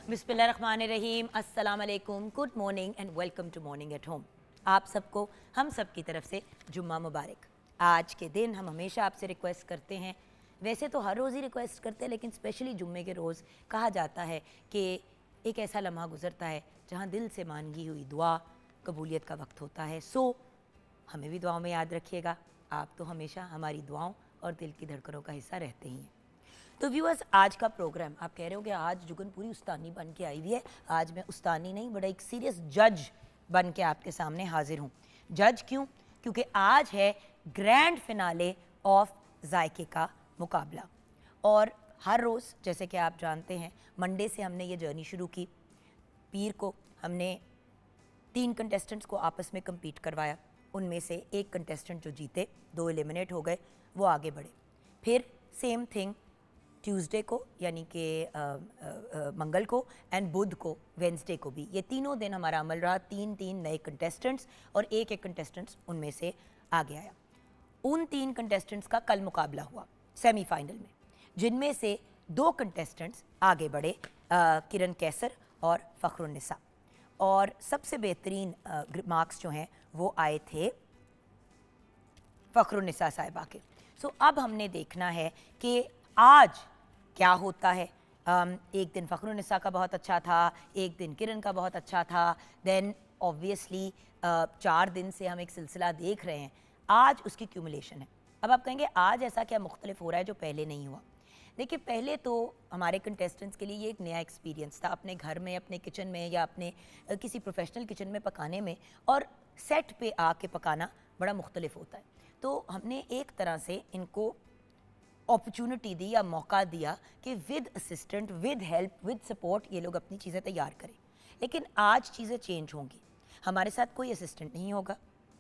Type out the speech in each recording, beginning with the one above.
बिस्मिल्लाहिर्रहमानिर्रहीम, अस्सलाम वालेकुम, good morning and welcome to morning at home. आप सबको हम सब की तरफ से जुम्मा मुबारक। आज के दिन हम हमेशा आपसे रिक्वेस्ट करते हैं, वैसे तो हर रोज़ ही रिक्वेस्ट करते हैं, लेकिन स्पेशली जुम्मे के रोज़ कहा जाता है कि एक ऐसा लम्हा गुजरता है जहाँ दिल से मांगी हुई दुआ कबूलियत का वक्त होता है। सो हमें भी दुआओं में याद रखिएगा। आप तो हमेशा हमारी दुआओं और दिल की धड़कनों का हिस्सा रहते ही हैं। तो व्यूअर्स, आज का प्रोग्राम आप कह रहे हो कि आज जुगन पूरी उस्तानी बन के आई हुई है। आज मैं उस्तानी नहीं, बड़ा एक सीरियस जज बन के आपके सामने हाजिर हूँ। जज क्यों? क्योंकि आज है ग्रैंड फिनाले ऑफ जायके का मुकाबला। और हर रोज़ जैसे कि आप जानते हैं, मंडे से हमने ये जर्नी शुरू की। पीर को हमने 3 कंटेस्टेंट्स को आपस में कम्पीट करवाया। उनमें से एक कंटेस्टेंट जो जीते, 2 एलिमिनेट हो गए, वो आगे बढ़े। फिर सेम थिंग ट्यूसडे को यानी कि मंगल को एंड बुध को, वेंसडे को भी, ये तीनों दिन हमारा अमल रहा। 3 नए कंटेस्टेंट्स और एक कंटेस्टेंट्स उनमें से आगे आया। उन 3 कंटेस्टेंट्स का कल मुकाबला हुआ सेमीफाइनल में, जिनमें से 2 कंटेस्टेंट्स आगे बढ़े, किरण कैसर और फ़खरुन्निसा। और सबसे बेहतरीन मार्क्स जो हैं वो आए थे फ़खरुन्निसा साहिबा के। सो अब हमने देखना है कि आज क्या होता है। एक दिन फ़खरुन्निसा का बहुत अच्छा था, एक दिन किरण का बहुत अच्छा था। देन ऑब्वियसली 4 दिन से हम एक सिलसिला देख रहे हैं, आज उसकी क्यूमुलेशन है। अब आप कहेंगे आज ऐसा क्या मुख्तलिफ हो रहा है जो पहले नहीं हुआ? देखिए, पहले तो हमारे कंटेस्टेंट्स के लिए ये एक नया एक्सपीरियंस था, अपने घर में, अपने किचन में या अपने किसी प्रोफेशनल किचन में पकाने में, और सेट पे आके पकाना बड़ा मुख्तलिफ होता है। तो हमने एक तरह से इनको अपॉर्चुनिटी दी या मौका दिया कि with assistant, with help, with support ये लोग अपनी चीज़ें तैयार करें। लेकिन आज चीज़ें चेंज होंगी। हमारे साथ कोई असिस्टेंट नहीं होगा।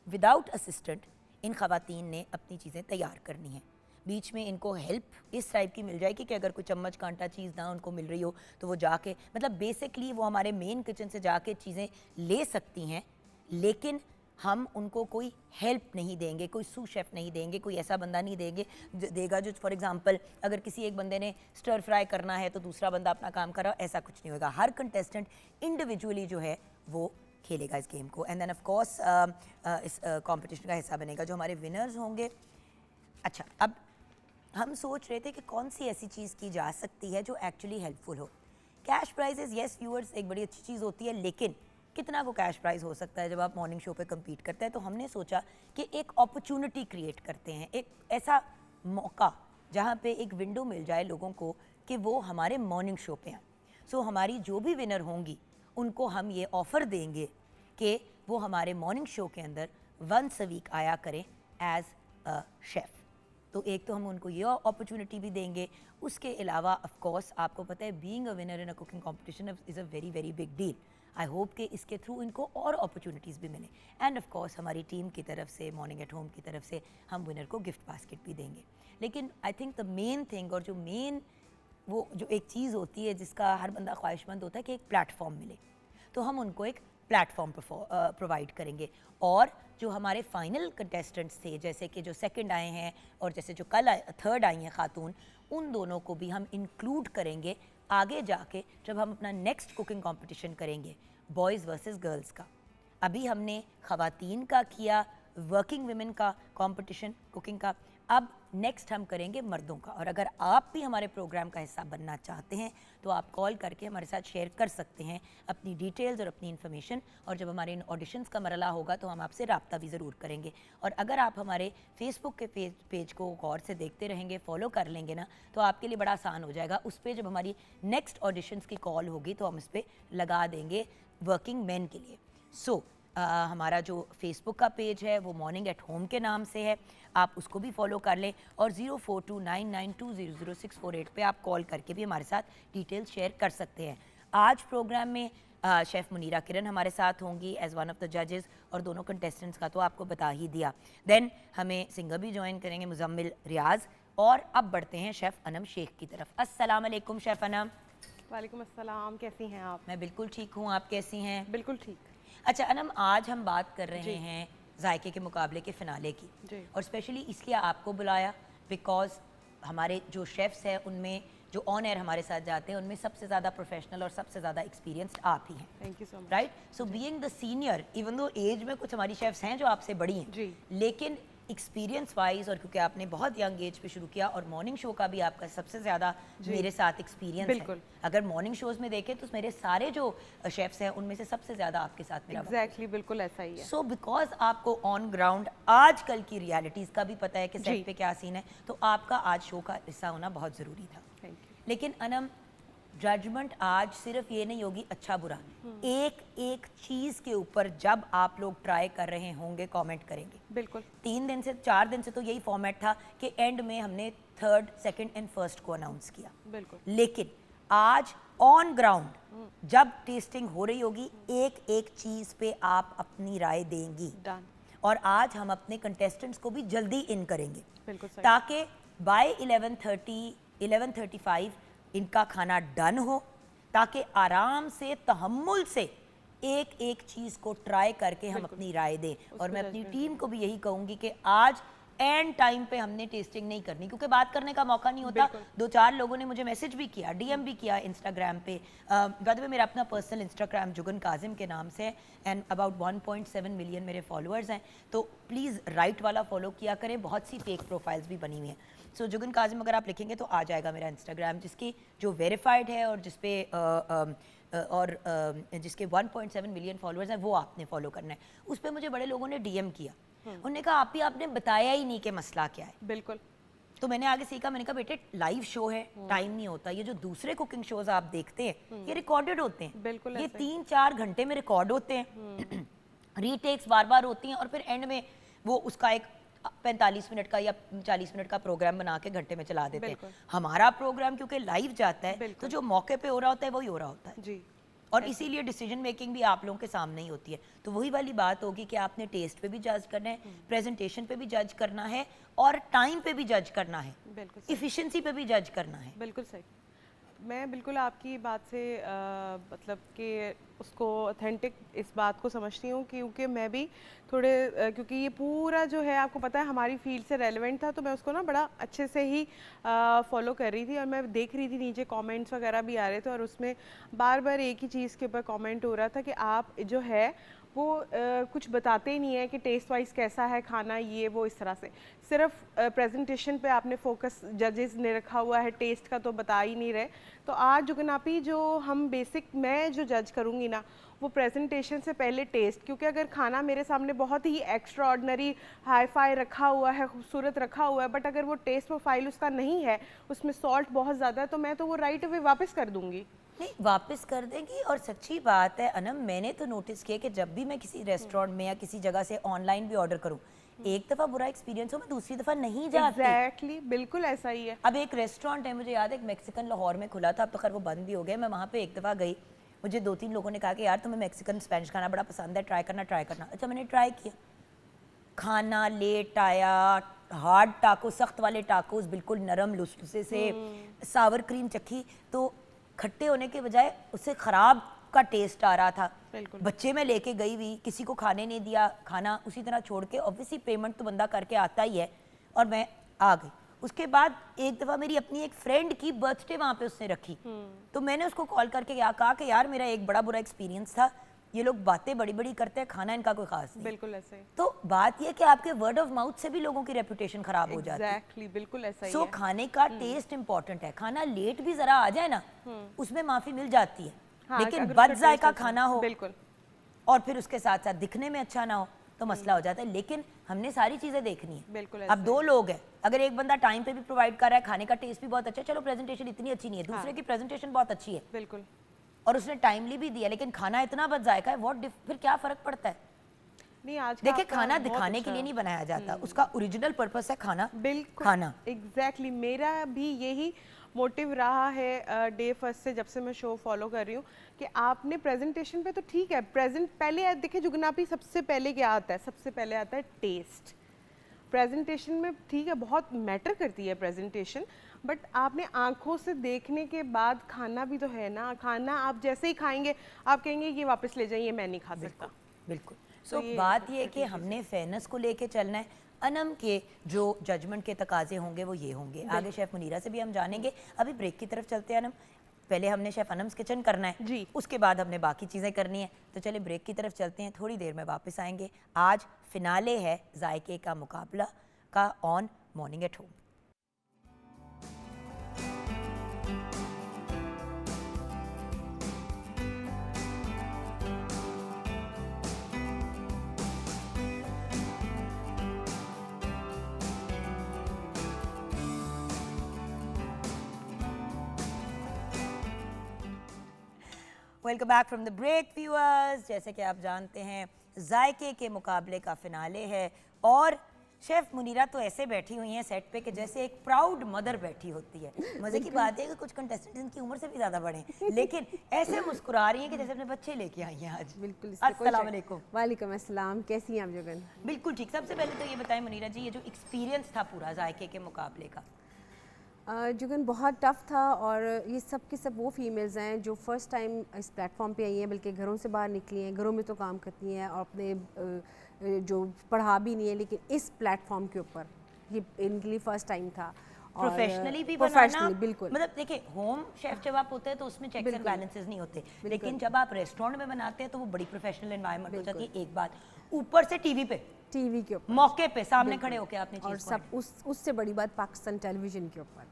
विदाउट असिस्टेंट इन ख़वातीन ने अपनी चीज़ें तैयार करनी हैं। बीच में इनको हेल्प इस टाइप की मिल जाएगी कि अगर कोई चम्मच कांटा चीज़ ना उनको मिल रही हो तो वो जाके, मतलब बेसिकली वो हमारे मेन किचन से जाके चीज़ें ले सकती हैं, लेकिन हम उनको कोई हेल्प नहीं देंगे, कोई सू शेफ़ नहीं देंगे, कोई ऐसा बंदा नहीं देगा जो फॉर एग्जांपल अगर किसी एक बंदे ने स्टर फ्राई करना है तो दूसरा बंदा अपना काम कर रहा है, ऐसा कुछ नहीं होगा। हर कंटेस्टेंट इंडिविजुअली जो है वो खेलेगा इस गेम को। एंड देन ऑफ कोर्स इस कंपटीशन का हिस्सा बनेगा जो हमारे विनर्स होंगे। अच्छा, अब हम सोच रहे थे कि कौन सी ऐसी चीज़ की जा सकती है जो एक्चुअली हेल्पफुल हो। कैश प्राइजेस, येस व्यूअर्स, एक बड़ी अच्छी चीज़ होती है, लेकिन कितना को कैश प्राइज़ हो सकता है जब आप मॉर्निंग शो पे कम्पीट करते हैं। तो हमने सोचा कि एक अपॉर्चुनिटी क्रिएट करते हैं, एक ऐसा मौका जहाँ पे एक विंडो मिल जाए लोगों को कि वो हमारे मॉर्निंग शो पे आएँ। सो हमारी जो भी विनर होंगी उनको हम ये ऑफ़र देंगे कि वो हमारे मॉर्निंग शो के अंदर वंस अ वीक आया करें एज अ शेफ़। तो एक तो हम उनको ये अपॉर्चुनिटी भी देंगे। उसके अलावा ऑफ कोर्स आपको पता है, being a winner in a cooking competition is a very very big deal. I hope कि इसके थ्रू इनको और अपॉर्चुनिटीज़ भी मिलें। एंड ऑफ कोर्स हमारी टीम की तरफ से, मॉर्निंग एट होम की तरफ से, हम विनर को गिफ्ट बास्केट भी देंगे। लेकिन I think the main thing, और जो मेन वो जो एक चीज़ होती है जिसका हर बंदा ख्वाहिशमंद होता है कि एक प्लेटफॉर्म मिले, तो हम उनको एक प्लेटफॉर्म प्रोवाइड करेंगे। और जो हमारे फाइनल कंटेस्टेंट्स थे, जैसे कि जो सेकंड आए हैं और जैसे जो कल थर्ड आई हैं खातून, उन दोनों को भी हम इंक्लूड करेंगे आगे जाके जब हम अपना नेक्स्ट कुकिंग कंपटीशन करेंगे, बॉयज़ वर्सेस गर्ल्स का। अभी हमने ख़वातीन का किया, वर्किंग वुमेन का कंपटीशन कुकिंग का, अब नेक्स्ट हम करेंगे मर्दों का। और अगर आप भी हमारे प्रोग्राम का हिस्सा बनना चाहते हैं तो आप कॉल करके हमारे साथ शेयर कर सकते हैं अपनी डिटेल्स और अपनी इन्फॉर्मेशन। और जब हमारे इन ऑडिशंस का मरला होगा तो हम आपसे रब्ता भी ज़रूर करेंगे। और अगर आप हमारे फेसबुक के पेज को गौर से देखते रहेंगे, फॉलो कर लेंगे ना, तो आपके लिए बड़ा आसान हो जाएगा। उस पर जब हमारी नेक्स्ट ऑडिशंस की कॉल होगी तो हम इस पर लगा देंगे वर्किंग मैन के लिए। सो हमारा जो फेसबुक का पेज है वो मॉर्निंग एट होम के नाम से है, आप उसको भी फॉलो कर लें। और 042992000648 पे आप कॉल करके भी हमारे साथ डिटेल्स शेयर कर सकते हैं। आज प्रोग्राम में शेफ़ मुनीरा किरण हमारे साथ होंगी एज वन ऑफ द जजेस, और दोनों कंटेस्टेंट्स का तो आपको बता ही दिया। देन हमें सिंगर भी ज्वाइन करेंगे, मुजम्मिल रियाज। और अब बढ़ते हैं शेफ़ अनम शेख की तरफ। अस्सलाम वालेकुम शेफ़ अनम। वालेकुम अस्सलाम, कैसी हैं आप? मैं बिल्कुल ठीक हूँ, आप कैसी हैं? बिल्कुल ठीक। अच्छा अनम, आज हम बात कर रहे हैं जायके के मुकाबले के फिनाले की। और स्पेशली इसलिए आपको बुलाया बिकॉज़ हमारे जो शेफ़्स हैं उनमें जो ऑन एयर हमारे साथ जाते हैं उनमें सबसे ज़्यादा प्रोफेशनल और सबसे ज़्यादा एक्सपीरियंस्ड आप ही हैं। Thank you so much. Right, so being the senior, even though age में कुछ हमारी शेफ्स हैं जो आपसे बड़ी हैं, जी। लेकिन एक्सपीरियंस वाइज और क्योंकि आपने बहुत यंग एज पे शुरू किया और मॉर्निंग शो का भी आपका सबसे ज़्यादा मेरे साथ एक्सपीरियंस है। बिल्कुल। अगर मॉर्निंग शोज में देखें तो मेरे सारे जो शेफ्स हैं उनमें से सबसे ज़्यादा आपके साथ मेरा एग्जैक्टली बिल्कुल ऐसा ही है। सो बिकॉज आपको ऑन ग्राउंड आजकल की रियलिटीज़ का भी पता है कि जी। सेट पे क्या सीन है, तो आपका आज शो का हिस्सा होना बहुत ज़रूरी था। Thank you. लेकिन अनम, जजमेंट आज सिर्फ ये नहीं होगी अच्छा बुरा, एक एक चीज़ के ऊपर जब आप लोग ट्राई कर रहे होंगे कमेंट करेंगे। बिल्कुल 3 दिन से 4 दिन से तो यही फॉर्मेट था कि एंड में हमने थर्ड, सेकंड एंड फर्स्ट को अनाउंस किया, बिल्कुल। लेकिन आज ऑन ग्राउंड जब टेस्टिंग हो रही होगी एक एक चीज़ पे आप अपनी राय देंगी। डन। और आज हम अपने कंटेस्टेंट्स को भी जल्दी इन करेंगे बिल्कुल सही। ताकि बाय 11:30 11:35 इनका खाना डन हो, ताकि आराम से तहम्मुल से एक एक चीज़ को ट्राई करके हम अपनी राय दें। और मैं अपनी टीम को भी यही कहूँगी कि आज एंड टाइम पे हमने टेस्टिंग नहीं करनी, क्योंकि बात करने का मौका नहीं होता। 2-4 लोगों ने मुझे मैसेज भी किया, डीएम भी किया इंस्टाग्राम पे। बाय द वे मेरा अपना पर्सनल इंस्टाग्राम जुगन काजिम के नाम से एंड अबाउट 1.7 मिलियन मेरे फॉलोअर्स हैं, तो प्लीज़ राइट वाला फॉलो किया करें। बहुत सी फेक प्रोफाइल्स भी बनी हुई हैं। सो जुगन काजिम अगर आप लिखेंगे तो आ जाएगा मेरा इंस्टाग्राम, जिसकी जो वेरीफाइड है और जिसपे जिसके 1.7 मिलियन फॉलोअर्स हैं वो आपने फॉलो करना है। उस पर मुझे बड़े लोगों ने डीएम किया, उन्होंने कहा आपने बताया ही नहीं कि मसला क्या है। बिल्कुल। तो मैंने आगे सीखा, मैंने कहा बेटे लाइव शो है, टाइम नहीं होता। ये जो दूसरे कुकिंग शोज आप देखते हैं ये रिकॉर्डेड होते हैं, बिल्कुल ये ऐसे। 3-4 घंटे में रिकॉर्ड होते हैं, रीटेक्स बार बार होती हैं और फिर एंड में वो उसका एक 45 मिनट का या 40 मिनट का प्रोग्राम बना के घंटे में चला देते हैं। हमारा प्रोग्राम क्योंकि लाइव जाता है तो जो मौके पे हो रहा होता है वही हो रहा होता है जी। और इसीलिए डिसीजन मेकिंग भी आप लोगों के सामने ही होती है। तो वही वाली बात होगी कि आपने टेस्ट पे भी जज करना है, प्रेजेंटेशन पे भी जज करना है और टाइम पे भी जज करना है, बिल्कुल इफिशिएंसी पे भी जज करना है। बिल्कुल सही। मैं बिल्कुल आपकी बात से मतलब कि उसको ऑथेंटिक इस बात को समझती हूँ, क्योंकि मैं भी थोड़े क्योंकि ये पूरा जो है आपको पता है हमारी फील्ड से रेलेवेंट था, तो मैं उसको ना बड़ा अच्छे से ही फॉलो कर रही थी और मैं देख रही थी नीचे कमेंट्स वगैरह भी आ रहे थे और उसमें बार बार एक ही चीज़ के ऊपर कमेंट हो रहा था कि आप जो है वो कुछ बताते ही नहीं है कि टेस्ट वाइज कैसा है खाना, ये वो इस तरह से सिर्फ प्रेजेंटेशन पे आपने फोकस जजेस ने रखा हुआ है, टेस्ट का तो बता ही नहीं रहे। तो आज जुगनापी जो हम बेसिक मैं जो जज करूँगी ना वो प्रेजेंटेशन से पहले टेस्ट, क्योंकि अगर खाना मेरे सामने बहुत ही एक्स्ट्रा ऑर्डनरी हाई फाई रखा हुआ है, खूबसूरत रखा हुआ है, बट अगर वो टेस्ट प्रोफाइल उसका नहीं है, उसमें सॉल्ट बहुत ज़्यादा है, तो मैं तो वो राइट अवे वापस कर दूँगी। नहीं, वापस कर देंगी। और सच्ची बात है अनम, मैंने तो नोटिस किया कि जब भी मैं किसी रेस्टोरेंट में या किसी जगह से ऑनलाइन भी ऑर्डर करूं, एक दफ़ा बुरा एक्सपीरियंस हो मैं दूसरी दफ़ा नहीं जाती। एग्जैक्टली, बिल्कुल ऐसा ही है। अब एक रेस्टोरेंट है, मुझे याद है एक मैक्सिकन लाहौर में खुला था, अब तो खैर वो बंद भी हो गया। मैं वहाँ पे एक दफ़ा गई, मुझे 2-3 लोगों ने कहा कि यार तुम्हें मैक्सिकन स्पेनिश खाना बड़ा पसंद है, ट्राई करना। अच्छा, मैंने ट्राई किया, खाना लेट आया, हार्ड टाको, सख्त वाले टाकोस बिल्कुल नरम लुसलुसे से, सावर क्रीम चखी तो खट्टे होने के बजाय उससे ख़राब का टेस्ट आ रहा था। बच्चे में लेके गई हुई, किसी को खाने नहीं दिया, खाना उसी तरह छोड़ के, ऑब्वियसली पेमेंट तो बंदा करके आता ही है, और मैं आ गई। उसके बाद एक दफ़ा मेरी अपनी एक फ्रेंड की बर्थडे वहाँ पे उसने रखी, तो मैंने उसको कॉल करके कहा कि यार मेरा एक बड़ा बुरा एक्सपीरियंस था, ये लोग बातें बड़ी बड़ी करते हैं, खाना इनका कोई खास नहीं। बिल्कुल ऐसे। तो बात ये कि आपके वर्ड ऑफ माउथ से भी लोगों की रेपुटेशन खराब हो जाती है। एग्जैक्टली, बिल्कुल ऐसा ही है। खाने का टेस्ट इंपॉर्टेंट है, खाना लेट भी जरा आ जाए ना उसमें माफी मिल जाती है, लेकिन बद जायका खाना हो बिल्कुल, और फिर उसके साथ साथ दिखने में अच्छा ना हो तो मसला हो जाता है। लेकिन हमने सारी चीजें देखनी है। बिल्कुल। अब 2 लोग हैं, अगर एक बंदा टाइम पे भी प्रोवाइड कर रहा है, खाने का टेस्ट भी बहुत अच्छा है, चलो प्रेजेंटेशन इतनी अच्छी नहीं है, दूसरे की प्रेजेंटेशन बहुत अच्छी है, बिल्कुल, और उसने टाइमली भी दिया, लेकिन खाना इतना बद जायका है, फिर क्या फर्क पड़ता है? नहीं, आज देखिए खाना दिखाने के लिए नहीं बनाया जाता, उसका ओरिजिनल पर्पस है खाना, बिल्कुल खाना। एग्जैक्टली, मेरा भी यही मोटिव रहा है डे फर्स्ट से, जब से मैं शो फॉलो कर रही हूँ, कि आपने प्रेजेंटेशन पे तो ठीक है, पहले देखिए जुगनापी सबसे पहले क्या आता है, सबसे पहले आता है टेस्ट। प्रेजेंटेशन में ठीक है बहुत मैटर करती है प्रेजेंटेशन, बट आपने आंखों से देखने के बाद खाना भी तो है ना। खाना आप जैसे ही खाएंगे आप कहेंगे ये वापस ले जाइए, मैं नहीं खा सकता। बिल्कुल। सो बात ये है कि हमने फेयरनेस को लेके चलना है। अनम के जो जजमेंट के तकाजे होंगे वो ये होंगे। आगे शेफ मुनीरा से भी हम जानेंगे। अभी ब्रेक की तरफ चलते हैं अनम, पहले हमने शेफ अनम्स किचन करना है जी। उसके बाद हमने बाकी चीज़ें करनी है, तो चलिए ब्रेक की तरफ चलते हैं, थोड़ी देर में वापस आएंगे। आज फिनाले है जायके का मुकाबला का on morning at home. Welcome back from the break viewers. जैसे कि आप जानते हैं जायके के मुकाबले का फिनाले है और शेफ मुनीरा तो ऐसे बैठी हुई हैं सेट पे कि जैसे एक प्राउड मदर बैठी होती है। मजे की बात है कि कुछ कंटेस्टेंट्स इनकी उम्र से भी ज्यादा बड़े हैं लेकिन ऐसे मुस्कुरा रही हैं कि जैसे अपने बच्चे लेके आई हैं आज। बिल्कुल। अस्सलाम वालेकुम। वालेकुम अस्सलाम, कैसी हैं आप जुगन? बिल्कुल ठीक। सबसे पहले तो ये बताएं मुनीरा जी, ये जो एक्सपीरियंस था पूरा जायके के मुकाबले का। जुगन बहुत टफ था और ये सब के सब वो फीमेल्स हैं जो फर्स्ट टाइम इस प्लेटफॉर्म पे आई हैं, बल्कि घरों से बाहर निकली हैं, घरों में तो काम करती हैं और अपने जो पढ़ा भी नहीं है, लेकिन इस प्लेटफॉर्म के ऊपर ये इनके लिए फर्स्ट टाइम था। प्रोफेशनली भी बनाना, बिल्कुल। मतलब देखिए होम शेफ जब आप होते हैं तो उसमें चेक्स एंड बैलेंसेस नहीं होते, लेकिन जब आप रेस्टोरेंट में बनाते हैं तो वो बड़ी प्रोफेशनल एनवायरनमेंट हो जाती है। एक बात ऊपर से टीवी के ऊपर मौके पे सामने खड़े होकर आपने चीज़ और सब उससे बड़ी बात पाकिस्तान टेलीविजन के ऊपर,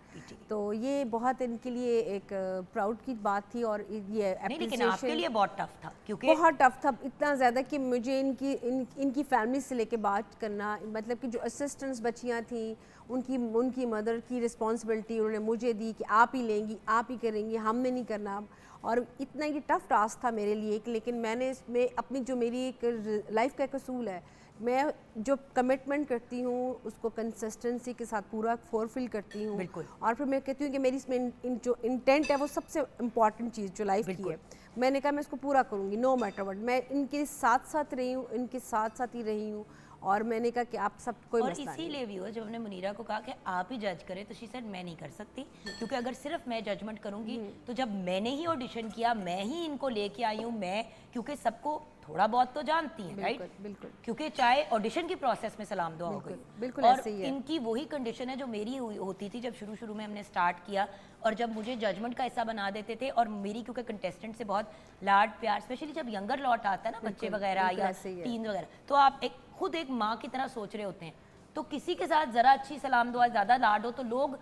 तो ये बहुत इनके लिए एक प्राउड की बात थी। और ये नहीं, लेकिन आपके लिए बहुत टफ था, क्योंकि बहुत टफ था, इतना ज़्यादा कि मुझे इनकी फैमिली से लेके बात करना, मतलब कि जो असिस्टेंट्स बच्चियाँ थी उनकी मदर की रिस्पॉन्सिबिलिटी उन्होंने मुझे दी कि आप ही लेंगी, आप ही करेंगी, हमने नहीं करना। और इतना ये टफ टास्क था मेरे लिए, लेकिन मैंने इसमें अपनी जो मेरी एक लाइफ का एक असूल है, मैं जो कमिटमेंट करती हूँ उसको कंसिस्टेंसी के साथ पूरा फुलफिल करती हूँ। और फिर मैं कहती हूँ कि मेरी इसमें जो इंटेंट है वो सबसे इम्पॉर्टेंट चीज़ जो लाइफ की है, मैंने कहा मैं इसको पूरा करूँगी नो मैटर व्हाट। मैं इनके साथ साथ रही हूँ, इनके साथ साथ ही रही हूँ और मैंने कहा कि आप सब कोई मसला नहीं। इसीलिए भी हो जब हमने मुनीरा को कहा कि आप ही जज करें तो शी सेड मैं नहीं कर सकती, क्योंकि अगर सिर्फ मैं जजमेंट करूंगी तो जब मैंने ही ऑडिशन किया, मैं ही इनको लेके आई हूँ, मैं क्योंकि सबको थोड़ा बहुत तो जानती हैं, राइट? बिल्कुल। क्योंकि चाहे ऑडिशन की प्रोसेस में सलाम दुआ हो गई, बिल्कुल और ऐसे ही है। इनकी वही कंडीशन है जो मेरी होती थी जब शुरू में हमने स्टार्ट किया, और जब मुझे जजमेंट का हिस्सा बना देते थे। और मेरी क्योंकि कंटेस्टेंट से बहुत लाड प्यार, स्पेशली जब यंगर लॉट आता है ना, बच्चे वगैरह या टीन वगैरह, तो आप खुद एक माँ की तरह सोच रहे होते हैं, तो किसी के साथ जरा अच्छी सलाम दुआ ज़्यादा लाड हो तो लोग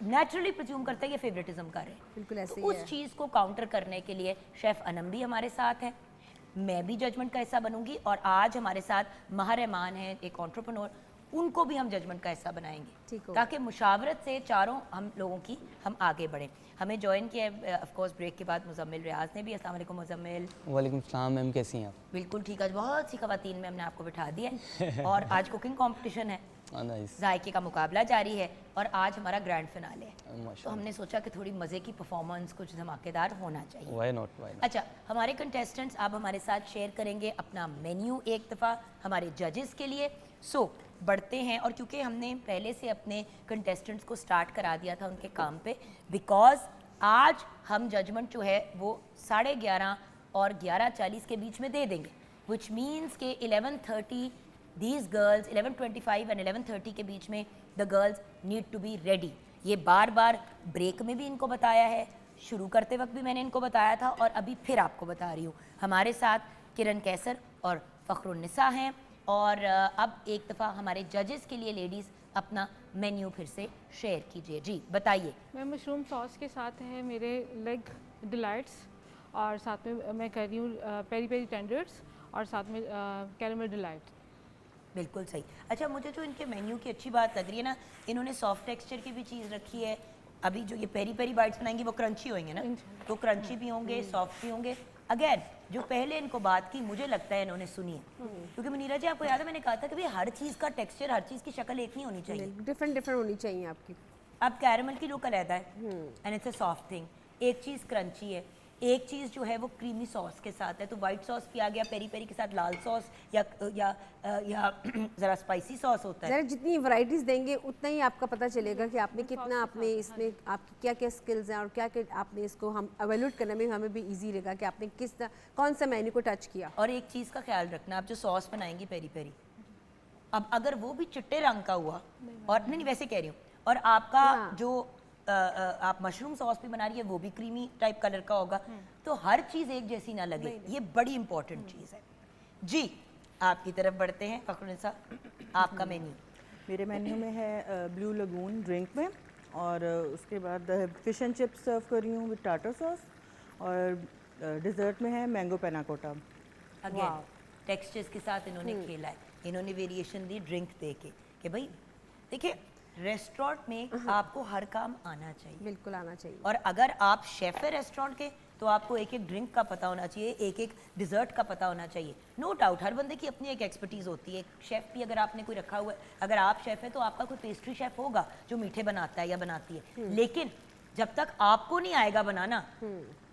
नेचुरली प्रिज्यूम करते हैं ये फेवरेटिज्म कर रहे हैं। बिल्कुल ऐसे तो उस चीज़ को काउंटर करने के लिए शेफ अनम भी हमारे साथ है, मैं भी जजमेंट का हिस्सा बनूंगी, और आज हमारे साथ माह रहमान है एक एंटरप्रेन्योर, उनको भी हम जजमेंट का हिस्सा बनाएंगे ताकि मुशावरत से चारों हम लोगों की हम आगे बढ़ें। हमें ज्वाइन किया है ऑफ कोर्स ब्रेक के बाद मुजम्मिल रियाज ने भी। अस्सलाम वालेकुम मुजम्मिल। वालेकुम सलाम मैम, कैसी हैं आप? बिल्कुल ठीक। आज बहुत सी खवातीन में हमने आपको बिठा दिया है और आज कुकिंग कंपटीशन है, जायके का मुकाबला जारी है और आज हमारा ग्रैंड फिनाले है, तो हमने सोचा कि थोड़ी मज़े की परफॉर्मेंस कुछ धमाकेदार होना चाहिए। Why not. अच्छा, हमारे कंटेस्टेंट्स अब हमारे साथ शेयर करेंगे अपना मेन्यू एक दफ़ा हमारे जजेस के लिए। सो बढ़ते हैं, और क्योंकि हमने पहले से अपने कंटेस्टेंट्स को स्टार्ट करा दिया था उनके काम पे, बिकॉज आज हम जजमेंट जो है वो 11:30 और 11:40 के बीच में दे देंगे, विच मीन्स के 11:30 these girls 11:25 एंड 11:30 के बीच में the girls need to be ready. ये बार बार ब्रेक में भी इनको बताया है, शुरू करते वक्त भी मैंने इनको बताया था और अभी फिर आपको बता रही हूँ। हमारे साथ किरण कैसर और फ़खरुन्निसा हैं, और अब एक दफ़ा हमारे जजेस के लिए लेडीज़ अपना मेन्यू फिर से शेयर कीजिए। जी बताइए। मैं मशरूम सॉस के साथ है मेरे लेग डिलाइट्स, और साथ में मैं कर रही हूँ पेरी पेरी टेंडर्स, और साथ में कैरेमल डिलाइट। बिल्कुल सही। अच्छा, मुझे जो इनके मेन्यू की अच्छी बात लग रही है ना, इन्होंने सॉफ्ट टेक्सचर की भी चीज़ रखी है। अभी जो ये पेरी पेरी बाइट्स बनाएंगी वो क्रंची होंगे ना, तो क्रंची भी होंगे, सॉफ्ट भी होंगे। अगेन जो पहले इनको बात की मुझे लगता है इन्होंने सुनी है, क्योंकि मुनीरा जी आपको याद है मैंने कहा था कि भाई हर चीज़ का टेक्सचर, हर चीज़ की शक्ल एक नहीं होनी चाहिए, डिफरेंट होनी चाहिए आपकी। अब कैरेमल की लुक अलग है and it's a soft thing. एक चीज़ क्रंची है, एक चीज़ जो है वो क्रीमी सॉस के साथ है, तो वाइट सॉस किया गया, पेरी पेरी के साथ लाल सॉस या ज़रा स्पाइसी सॉस होता है। ज़रा जितनी वैरायटीज़ देंगे उतना ही आपका पता चलेगा कि आपने कितना, आपने इसमें आपकी क्या क्या स्किल्स हैं और क्या क्या आपने इसको हम एवेल्यूट करने में हमें भी इजी रहेगा कि आपने कौन सा मेन्यू को टच किया। और एक चीज़ का ख्याल रखना, आप जो सॉस बनाएंगी पेरी पेरी, अब अगर वो भी चिट्टे रंग का हुआ और नहीं वैसे कह रही हूँ, और आपका जो आप मशरूम सॉस भी बना रही है वो भी क्रीमी टाइप कलर का होगा, तो हर चीज़ एक जैसी ना लगे, ये बड़ी इंपॉर्टेंट चीज़ है। जी आपकी तरफ बढ़ते हैं फखरुन्निसा, आपका मेन्यू। मेरे मेन्यू में है ब्लू लगून ड्रिंक में, और उसके बाद फ़िश एंड चिप्स सर्व कर रही हूँ विद टाटर सॉस, और डिज़र्ट में है मैंगो पैनाकोटा। अगेन टेक्सचर्स के साथ इन्होंने खेला है, इन्होंने वेरिएशन दी ड्रिंक दे के कि भाई देखिए रेस्टोरेंट में आपको हर काम आना चाहिए, बिल्कुल आना चाहिए। और अगर आप शेफ है रेस्टोरेंट के तो आपको एक एक ड्रिंक का पता होना चाहिए, एक एक डिज़र्ट का पता होना चाहिए। नो डाउट हर बंदे की अपनी एक एक्सपर्टीज़ होती है। शेफ़ भी अगर आपने कोई रखा हुआ है, अगर आप शेफ़ है तो आपका कोई पेस्ट्री शेफ़ होगा जो मीठे बनाता है या बनाती है, लेकिन जब तक आपको नहीं आएगा बनाना,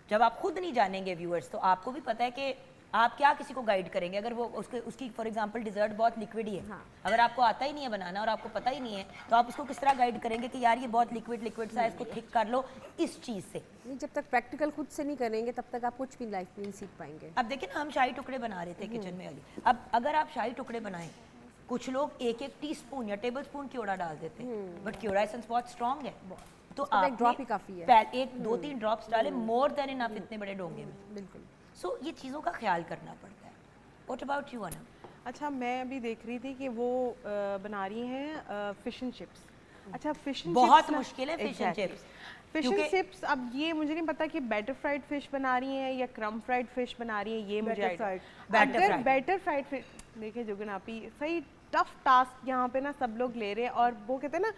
जब आप खुद नहीं जानेंगे व्यूअर्स, तो आपको भी पता है कि आप क्या किसी को गाइड करेंगे। अगर वो उसकी फॉर एग्जांपल डिज़र्ट बहुत लिक्विड ही है, अगर आपको आता ही नहीं है बनाना और आपको पता ही नहीं है, तो आप उसको किस तरह गाइड करेंगे कि यार ये बहुत लिक्विड सा है, इसको थिक कर लो इस चीज़ से। नहीं, जब तक प्रैक्टिकल खुद से नहीं करेंगे तब तक आप कुछ भी लाइफ में नहीं सीख पाएंगे। अब देखिए ना, हम शाही टुकड़े बना रहे थे किचन में अभी, अब अगर आप शाही टुकड़े बनाएं, कुछ लोग एक एक टीस्पून या टेबल स्पून क्योड़ा डाल देते हैं, बट क्योड़ा एसेंस बहुत स्ट्रॉन्ग है, तो आप एक ड्रॉप ही काफ़ी है। एक 2-3 ड्रॉप्स डालें, मोर देन इनफ इतने बड़े डोंगे में। बिल्कुल। सो ये चीज़ों का ख्याल करना पड़ता है। What about you Anam? अच्छा, मैं अभी देख रही थी कि वो बना रही हैं फिश एंड चिप्स। अच्छा, फिश एंड बहुत मुश्किल है fish and chips, fish and chips. अब ये मुझे नहीं पता कि बैटर फ्राइड फिश बना रही हैं या क्रम फ्राइड फिश बना रही हैं, ये मुझे अगर बैटर फ्राइड फिश, देखिए जुगन आपी सही टफ टास्क यहाँ पे ना सब लोग ले रहे हैं, और वो कहते हैं ना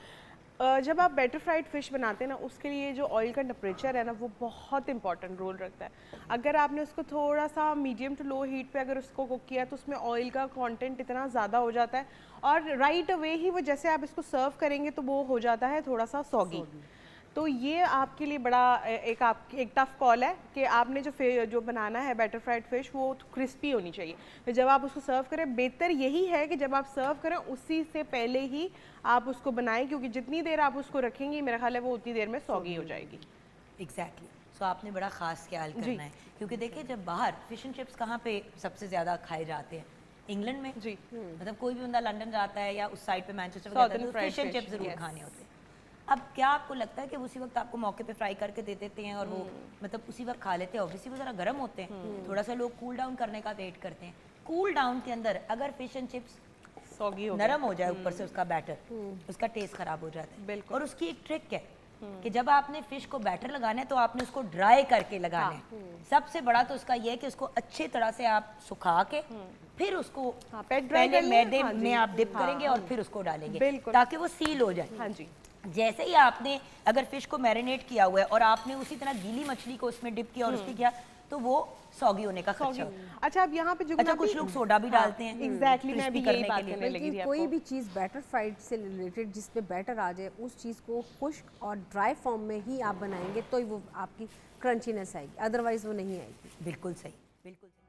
जब आप बैटर फ्राइड फिश बनाते हैं ना, उसके लिए जो ऑयल का टेम्परेचर है ना वो बहुत इंपॉर्टेंट रोल रखता है। अगर आपने उसको थोड़ा सा मीडियम टू लो हीट पे अगर उसको कुक किया तो उसमें ऑयल का कंटेंट इतना ज़्यादा हो जाता है, और राइट अवे ही वो जैसे आप इसको सर्व करेंगे तो वो हो जाता है थोड़ा सा सॉगी। तो ये आपके लिए बड़ा एक टफ कॉल है कि आपने जो बनाना है बैटर फ्राइड फिश वो क्रिस्पी होनी चाहिए। तो जब आप उसको सर्व करें, बेहतर यही है कि जब आप सर्व करें उसी से पहले ही आप उसको बनाएं, क्योंकि जितनी देर आप उसको रखेंगे मेरा ख्याल है वो उतनी देर में सॉगी हो जाएगी। एग्जैक्टली। सो आपने बड़ा ख़ास ख्याल करना है, क्योंकि देखिए जब बाहर फिश एंड चिप्स कहाँ पे सबसे ज़्यादा खाए जाते हैं, इंग्लैंड में जी। मतलब कोई भी बंदा लंदन जाता है या उस साइड पे मैनचेस्टर जाता है तो फिश एंड चिप्स ज़रूर खाने होते हैं। अब क्या आपको लगता है कि उसी वक्त आपको मौके पे फ्राई करके दे देते हैं और वो मतलब उसी वक्त खा लेते हैं? ऑब्वियसली वो ज़रा गर्म होते हैं, थोड़ा सा लोग कूल डाउन करने का वेट करते हैं। कूल डाउन के अंदर अगर फिश एंड चिप्स सॉगी नरम हो जाए ऊपर से उसका बैटर, उसका टेस्ट खराब हो जाता है। बिल्कुल। और उसकी एक ट्रिक है कि जब आपने फिश को बैटर लगाना है तो आपने उसको ड्राई करके लगाना है। सबसे बड़ा तो उसका ये है कि उसको अच्छी तरह से आप सुखा के फिर उसको पहले मैदे में आप डिप करेंगे और फिर उसको डालेंगे ताकि वो सील हो जाए। हाँ जी। जैसे ही आपने अगर फिश को मैरिनेट किया हुआ है और आपने उसी तरह गीली मछली को उसमें डिप किया और उसकी किया तो वो सॉगी होने का खतरा है। अच्छा, अब यहाँ पे अच्छा कुछ लोग सोडा भी डालते हैं। एग्जैक्टली, मैं भी यही बात करने लगी थी। कोई भी चीज़ बैटर फ्राइड से रिलेटेड जिसमें बैटर आ जाए उस चीज़ को खुश्क और ड्राई फॉर्म में ही आप बनाएंगे तो ही वो आपकी क्रंचीनेस आएगी, अदरवाइज वो नहीं आएगी। बिल्कुल सही, बिल्कुल सही।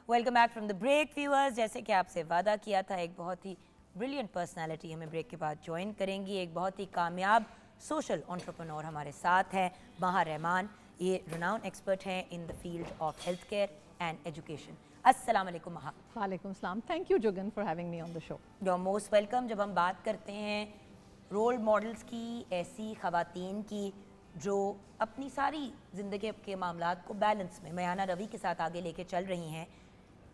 Welcome back from the break viewers. जैसे कि आपसे वादा किया था, एक बहुत ही ब्रिलियंट पर्सनालिटी हमें ब्रेक के बाद ज्वाइन करेंगी। एक बहुत ही कामयाब सोशल एंटरप्रेन्योर हमारे साथ हैं महा रहमान। ये रिनाउन एक्सपर्ट हैं in the field of health care and education. अस्सलाम वालेकुम महा। वालेकुम सलाम। Thank you Jugan for having me on the show. You are most welcome. जब हम बात करते हैं रोल मॉडल्स की, ऐसी ख़वातीन की जो अपनी सारी ज़िंदगी के मामलात को बैलेंस में मयाना रवि के साथ आगे लेके चल रही हैं,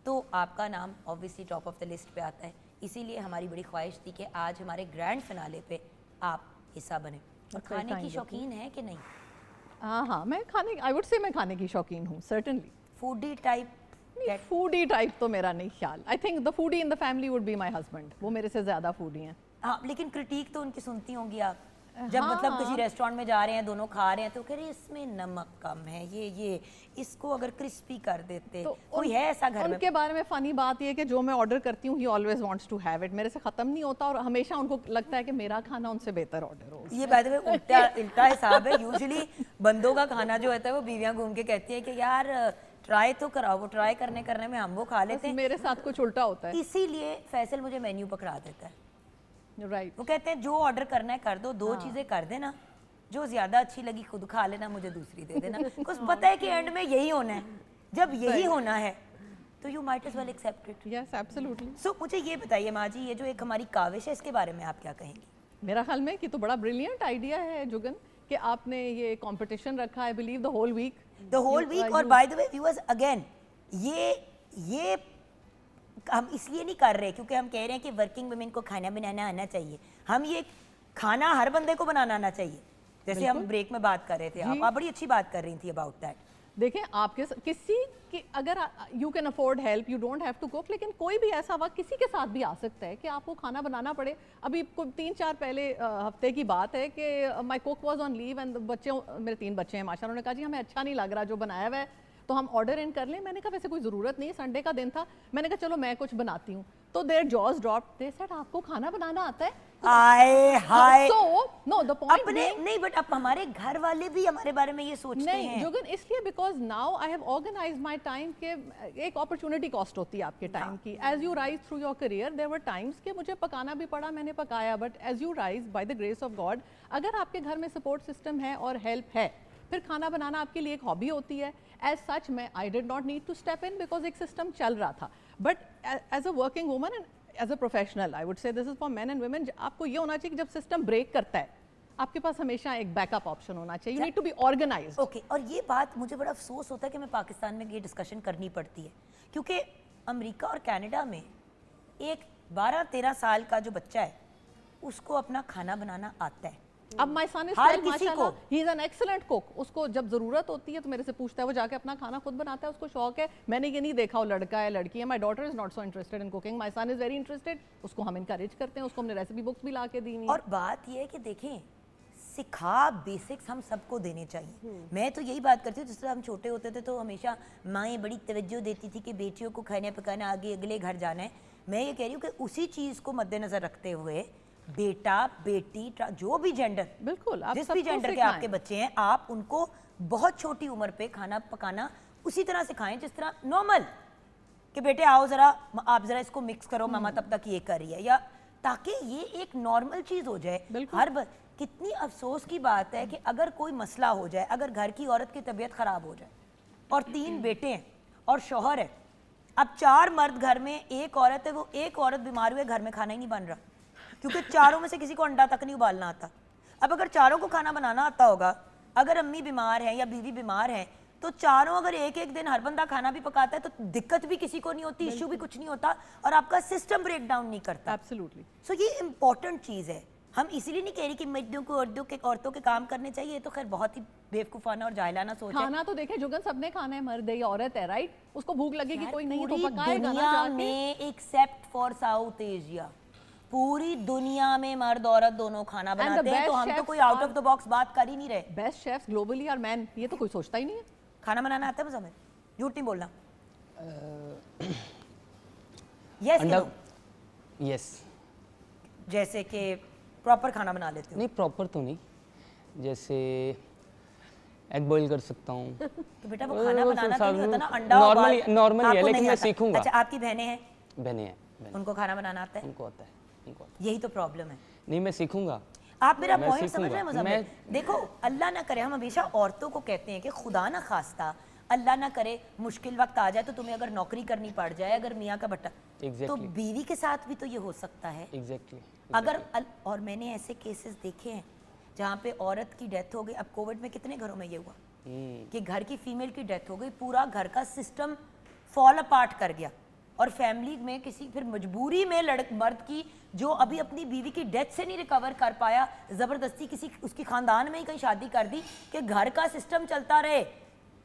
तो आपका नाम obviously top of the list पे आता है। इसीलिए हमारी बड़ी ख्वाहिश थी कि आज हमारे ग्रैंड फिनाले पे आप हिस्सा बने। और खाने की शौकीन है कि नहीं? हाँ, मैं आई वुड से मैं खाने की शौकीन हूँ, certainly. Foodie type? Foodie type तो मेरा नहीं ख्याल। I think the foodie in the family would be my husband. वो मेरे से ज़्यादा फूडी हैं। हाँ, लेकिन क्रिटिक तो उनकी सुनती होंगी आप जब मतलब किसी रेस्टोरेंट में जा रहे हैं, दोनों खा रहे हैं तो कह रहे इसमें नमक कम है, ये इसको अगर क्रिस्पी कर देते। तो कोई है ऐसा घर में? उनके बारे में फ़नी बात ये है कि जो मैं ऑर्डर करती हूँ he always wants to have it. मेरे से ख़त्म नहीं होता और हमेशा उनको लगता है कि मेरा खाना उनसे बेहतर ऑर्डर हो। ये बात है, उल्टा हिसाब है। यूजुअली बंदों का खाना जो होता है वो बीवियाँ घूम के कहती है कि यार ट्राई तो कराओ, वो ट्राई करने में हम वो खा बस लेते हैं। मेरे साथ कुछ उल्टा होता है। इसीलिए फैसल मुझे मेन्यू पकड़ा देता है। राइट, वो कहते हैं जो ऑर्डर करना है कर दो, दो चीजें कर देना, जो ज्यादा अच्छी लगी खुद खा लेना, मुझे दूसरी दे देना। कुछ पता है कि एंड में यही होना है। जब यही होना है तो you might as well accept it. Yes absolutely. So मुझे ये बताइए माँ जी, ये जो एक हमारी काविश है, इसके बारे में आप क्या कहेंगी? मेरा ख्याल में कि तो बड़ा ब्रिलियंट आइडिया है जुगन कि आपने ये कंपटीशन रखा है, believe the whole week. The whole week. और by the way viewers, again ये हम इसलिए नहीं कर रहे क्योंकि हम कह रहे हैं कि वर्किंग वुमेन को खाना बनाना आना चाहिए। हम ये खाना हर बंदे को बनाना आना चाहिए, जैसे हम ब्रेक में बात कर रहे थे। आप बड़ी अच्छी बात कर रही थी अबाउट दैट। देखें आपके किसी की अगर you can afford help, you don't have to cook, लेकिन कोई भी ऐसा वक्त किसी के साथ भी आ सकता है कि आपको खाना बनाना पड़े। अभी 3-4 पहले हफ्ते की बात है कि my cook was on leave and बच्चे, मेरे 3 बच्चे हैं माशाल्लाह, उन्होंने कहा जी हमें अच्छा नहीं लग रहा जो बनाया हुआ है, तो हम ऑर्डर इन कर लें। मैंने कहा वैसे कोई ज़रूरत नहीं, संडे का दिन था, मैंने कहा चलो मैं कुछ बनाती हूँ। तो their jaws dropped, they said आपको खाना बनाना आता है? हाय हाय। सो नो द पॉइंट अपने नहीं, बट अब हमारे घर वाले भी हमारे बारे में ये सोचते नहीं हैं। जोगन, इसलिए because now I have organised my time के एक अपॉर्चुनिटी कॉस्ट होती है आपके टाइम की। As you rise through your career there were times कि मुझे पकाना भी पड़ा, मैंने पकाया, but as you rise by the grace of God, अगर आपके घर में सपोर्ट सिस्टम है और हेल्प है, फिर खाना बनाना आपके लिए एक हॉबी होती है। एज सच मैं I did not need to step in because एक सिस्टम चल रहा था, but as a working woman and as a professional I would say this is for men and women, आपको ये होना चाहिए कि जब सिस्टम ब्रेक करता है आपके पास हमेशा एक बैकअप ऑप्शन होना चाहिए। You need to be organised. Okay, और ये बात मुझे बड़ा अफसोस होता है कि मैं पाकिस्तान में ये डिस्कशन करनी पड़ती है, क्योंकि अमेरिका और कनाडा में एक 12-13 साल का जो बच्चा है उसको अपना खाना बनाना आता है। अब माय सन इज हर 12 किसी माशाल्लाह, को। He is an excellent cook. उसको जब जरूरत होती है तो मेरे से पूछता है, वो जाके अपना खाना खुद बनाता है, उसको शौक है। मैंने ये नहीं देखा वो लड़का है लड़की है। My daughter is not so interested in cooking, my son is very interested, उसको हम इनकरेज करते हैं, उसको हमने रेसिपी बुक्स भी ला के दी हुई। और बात ये है कि देखें, सिखा बेसिक्स हम सबको देने चाहिए। मैं तो यही बात करती हूँ, जिस तरह हम छोटे होते थे तो हमेशा माएँ बड़ी तवज्जो देती थी कि बेटियों को खाना पकाना, आगे अगले घर जाना है। मैं ये कह रही हूँ कि उसी चीज़ को मद्देनज़र रखते हुए बेटा बेटी जो भी जेंडर, बिल्कुल, आप जिस भी सबको जेंडर के सिखाएं। आपके बच्चे हैं, आप उनको बहुत छोटी उम्र पे खाना पकाना उसी तरह सिखाएं जिस तरह नॉर्मल कि बेटे आओ ज़रा, आप ज़रा इसको मिक्स करो, मामा तब तक ये कर रही है, या ताकि ये एक नॉर्मल चीज़ हो जाए। कितनी अफसोस की बात है कि अगर कोई मसला हो जाए, अगर घर की औरत की तबीयत ख़राब हो जाए और 3 बेटे हैं और शौहर है, अब 4 मर्द घर में, एक औरत है, वो एक औरत बीमार हुई है, घर में खाना ही नहीं बन रहा क्योंकि चारों में से किसी को अंडा तक नहीं उबालना आता। अब अगर चारों को खाना बनाना आता होगा, अगर अम्मी बीमार है या बीवी बीमार है, तो चारों अगर एक एक दिन हर बंदा खाना भी पकाता है तो दिक्कत भी किसी को नहीं होती, इश्यू भी कुछ नहीं होता और आपका सिस्टम ब्रेक डाउन नहीं करता। एब्सोल्युटली। सो ये इंपॉर्टेंट चीज़ है। हम इसीलिए नहीं कह रही कि मर्दों को औरतों के काम करने चाहिए, ये तो खैर बहुत ही बेवकूफ़ाना और जाहिलाना सोच है। खाना तो देखें जुगन, सबने खाना है, मर्द है या औरत है, राइट? उसको भूख लगेगी, कोई नहीं तो पूरी पकाएगा ना दुनिया जाके। में एक्सेप्ट फॉर साउथ एशिया, पूरी दुनिया में मर्द औरत दोनों खाना बनाते हैं, तो हम तो कोई आउट ऑफ द बॉक्स बात कर ही नहीं रहे। Best chefs globally are men, ये तो कोई सोचता ही नहीं है। खाना बनाना आता है मुझे, झूठ नहीं बोलना। यस अंडा, यस। जैसे कि प्रॉपर खाना बना लेते हो? नहीं प्रॉपर तो नहीं, जैसे एग बॉईल कर सकता हूँ। तो बेटा वो खाना बनाना तो नहीं होता ना, अंडा नॉर्मली है, आपको लेकिन नहीं मैं आता। सीखूंगा। अच्छा, आपकी बहनें हैं? बहनें हैं, उनको खाना बनाना आता है? उनको आता है, उनको आता यही तो प्रॉब्लम है। है। नहीं मैं सीखूंगा। आप मेरा मैं पॉइंट समझ रहे हैं सीखूंगा। मुज़म्मिल? देखो, अल्लाह ना करे, हम हमेशा औरतों को कहते हैं कि खुदा ना खास्ता, अल्लाह ना करे मुश्किल वक्त आ जाए तो तुम्हें अगर नौकरी करनी पड़ जाए, अगर मियाँ का भट्टा, तो बीवी के साथ भी तो ये हो सकता है। एग्जैक्टली। अगर और मैंने ऐसे केसेस देखे हैं जहाँ पे औरत की डेथ हो गई। अब कोविड में कितने घरों में ये हुआ कि घर की फीमेल की डेथ हो गई, पूरा घर का सिस्टम फॉल अपार्ट कर गया और फैमिली में किसी फिर मजबूरी में मर्द की जो अभी अपनी बीवी की डेथ से नहीं रिकवर कर पाया, ज़बरदस्ती किसी उसकी ख़ानदान में ही कहीं शादी कर दी कि घर का सिस्टम चलता रहे।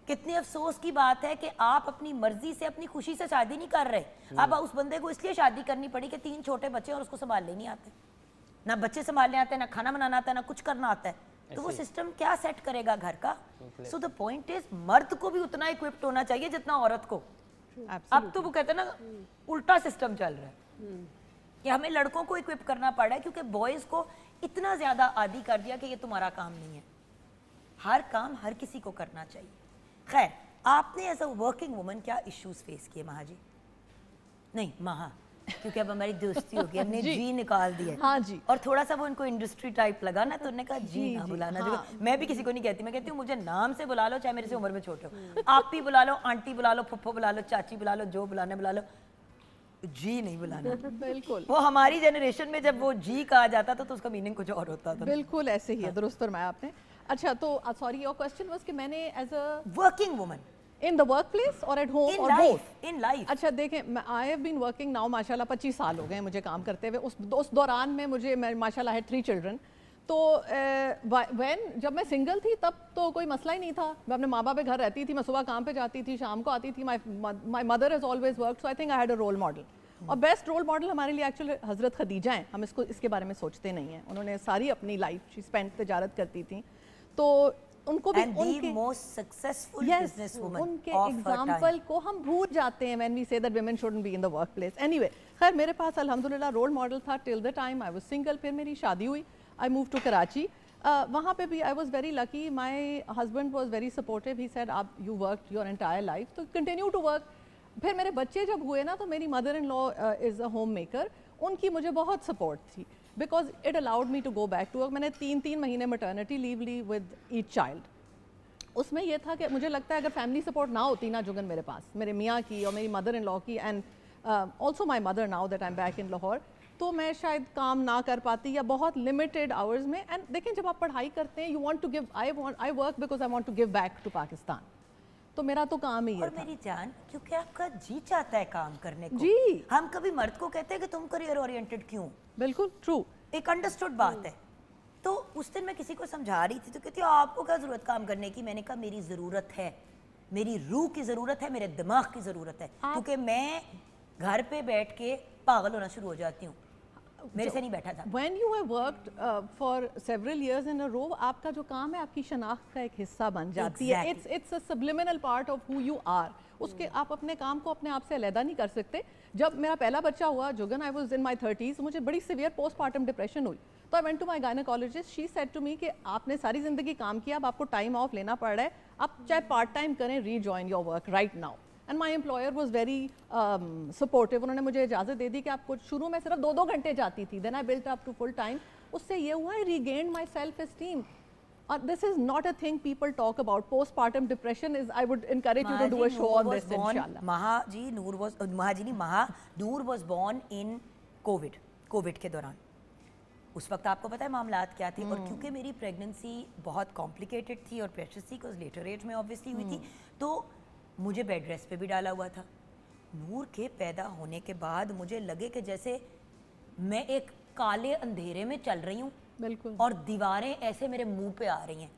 कितने अफसोस की बात है कि आप अपनी मर्जी से, अपनी खुशी से शादी नहीं कर रहे। अब उस बंदे को इसलिए शादी करनी पड़ी कि 3 छोटे बच्चे और उसको संभालने नहीं आते, ना बच्चे संभालने आते हैं, ना खाना बनाना आता है, ना कुछ करना आता है, तो वो सिस्टम क्या सेट करेगा घर का? सो द पॉइंट इज, मर्द को भी उतना इक्विप्ड होना चाहिए जितना औरत को। अब तो वो कहते हैं ना, उल्टा सिस्टम चल रहा है कि हमें लड़कों को इक्विप करना पड़ा है क्योंकि बॉयज को इतना ज्यादा आदी कर दिया कि ये तुम्हारा काम नहीं है। हर काम हर किसी को करना चाहिए। खैर, आपने एज अ वर्किंग वुमन क्या इश्यूज फेस किए महा जी? नहीं महा, क्योंकि अब हमारी दोस्ती हो गई, हमने जी निकाल दिया। हाँ जी। और थोड़ा सा वो उनको इंडस्ट्री टाइप लगा ना, तो उन्होंने कहा जी ना जी, बुलाना। हाँ। देखो मैं भी किसी को नहीं कहती, मैं कहती हूँ मुझे नाम से बुला लो, चाहे मेरे से उम्र में छोटे हो। आप भी बुला लो, आंटी बुला लो, फुफ्फो बुला लो, चाची बुला लो, जो बुलाने बुला लो, जी नहीं बुलाना। बिल्कुल वो हमारी जनरेशन में जब वो जी कहा जाता था तो उसका मीनिंग कुछ और होता था। बिल्कुल ऐसे ही है, दुरुस्त फरमाया आपने। अच्छा तो सॉरी, योर क्वेश्चन वाज कि मैंने as a working woman in the work place और एट होम इन और बोथ? Life, in life. अच्छा देखें, I have been working now माशाल्लाह 25 साल हो गए हैं मुझे काम करते हुए। उस दौरान में मुझे, मैं माशाल्लाह हैड 3 चिल्ड्रन। तो जब मैं सिंगल थी तब तो कोई मसला ही नहीं था, मैं अपने माँ बाप के घर रहती थी, मैं सुबह काम पे जाती थी, शाम को आती थी। My mother has always work, so I think I had a role model. और बेस्ट रोल मॉडल हमारे लिए एक्चुअली हज़रत खदीजा हैं, हम इसके बारे में सोचते नहीं हैं। उन्होंने सारी अपनी लाइफ स्पेंड तजारत करती थी, तो उनको भी उनके मोस्ट सक्सेसफुल yes, बिजनेसवुमन उनके एग्जाम्पल को हम भूल जाते हैं when we say that women shouldn't be in the work place. Anyway, खैर मेरे पास अल्हम्दुलिल्लाह रोल मॉडल था till the time I was single. फिर मेरी शादी हुई, आई मूव टू कराची। वहाँ पे भी I was very lucky, my husband was very supportive. He said आप you work your entire life, तो कंटिन्यू टू वर्क। फिर मेरे बच्चे जब हुए ना, तो मेरी mother in law is a homemaker, उनकी मुझे बहुत सपोर्ट थी because it allowed me to go back to work. मैंने 3 महीने मटर्निटी लीव ली विद ईच चाइल्ड। उसमें यह था कि मुझे लगता है अगर फैमिली सपोर्ट ना होती ना जुगन मेरे पास, मेरे मियाँ की और मेरी मदर इन लॉ की, and also my mother now that I am back in Lahore, तो मैं शायद काम ना कर पाती या बहुत लिमिटेड आवर्स में। एंड देखें, जब आप पढ़ाई करते हैं, you want to give, I work because I want to give back to Pakistan. तो मेरा तो काम ही है। और मेरी जान, क्योंकि आपका जी चाहता है काम करने को। जी। हम कभी मर्द को कहते हैं कि तुम करियर ओरिएंटेड क्यों? बिल्कुल ट्रू। एक अंडरस्टूड बात है। तो उस दिन मैं किसी को समझा रही थी, तो कहती है आपको क्या ज़रूरत काम करने की? मैंने कहा मेरी ज़रूरत है, मेरी रूह की ज़रूरत है, मेरे दिमाग की ज़रूरत है, क्योंकि मैं घर पे बैठ के पागल होना शुरू हो जाती हूँ, मेरे से नहीं बैठा था। When you have worked for several years in a row, आपका जो काम है आपकी शनाख्त का एक हिस्सा बन जाती है। It's a subliminal part of who you are. उसके आप अपने काम को अपने आप से अलहदा नहीं कर सकते। जब मेरा पहला बच्चा हुआ Jugan, I was in my 30s, मुझे बड़ी सीवियर पोस्टमार्टम डिप्रेशन हुई। तो I went to my gynaecologist, she said to me कि आपने सारी ज़िंदगी काम किया, अब आपको टाइम ऑफ लेना पड़ रहा है, आप चाहे पार्ट टाइम करें, rejoin your work right now. And my employer was very supportive, उन्होंने मुझे इजाज़त दे दी कि आपको, शुरू में सिर्फ 2-2 घंटे जाती थी, then I built up to full time. उससे ये हुआ, I regained my self esteem. This is not a thing people talk about. Postpartum depression is, I would encourage you to do a show on this, inshallah. Noor was born in COVID के दौरान। उस वक्त आपको पता है मामलात क्या थे, और क्योंकि मेरी प्रेगनेंसी बहुत कॉम्प्लिकेटेड थी और प्रेशस थी, बिकॉज लेटर एज में ऑब्वियसली हुई थी, तो मुझे बेड रेस्ट पे भी डाला हुआ था। नूर के पैदा होने के बाद मुझे लगे कि जैसे मैं एक काले अंधेरे में चल रही हूँ, बिल्कुल, और दीवारें ऐसे मेरे मुंह पे आ रही हैं,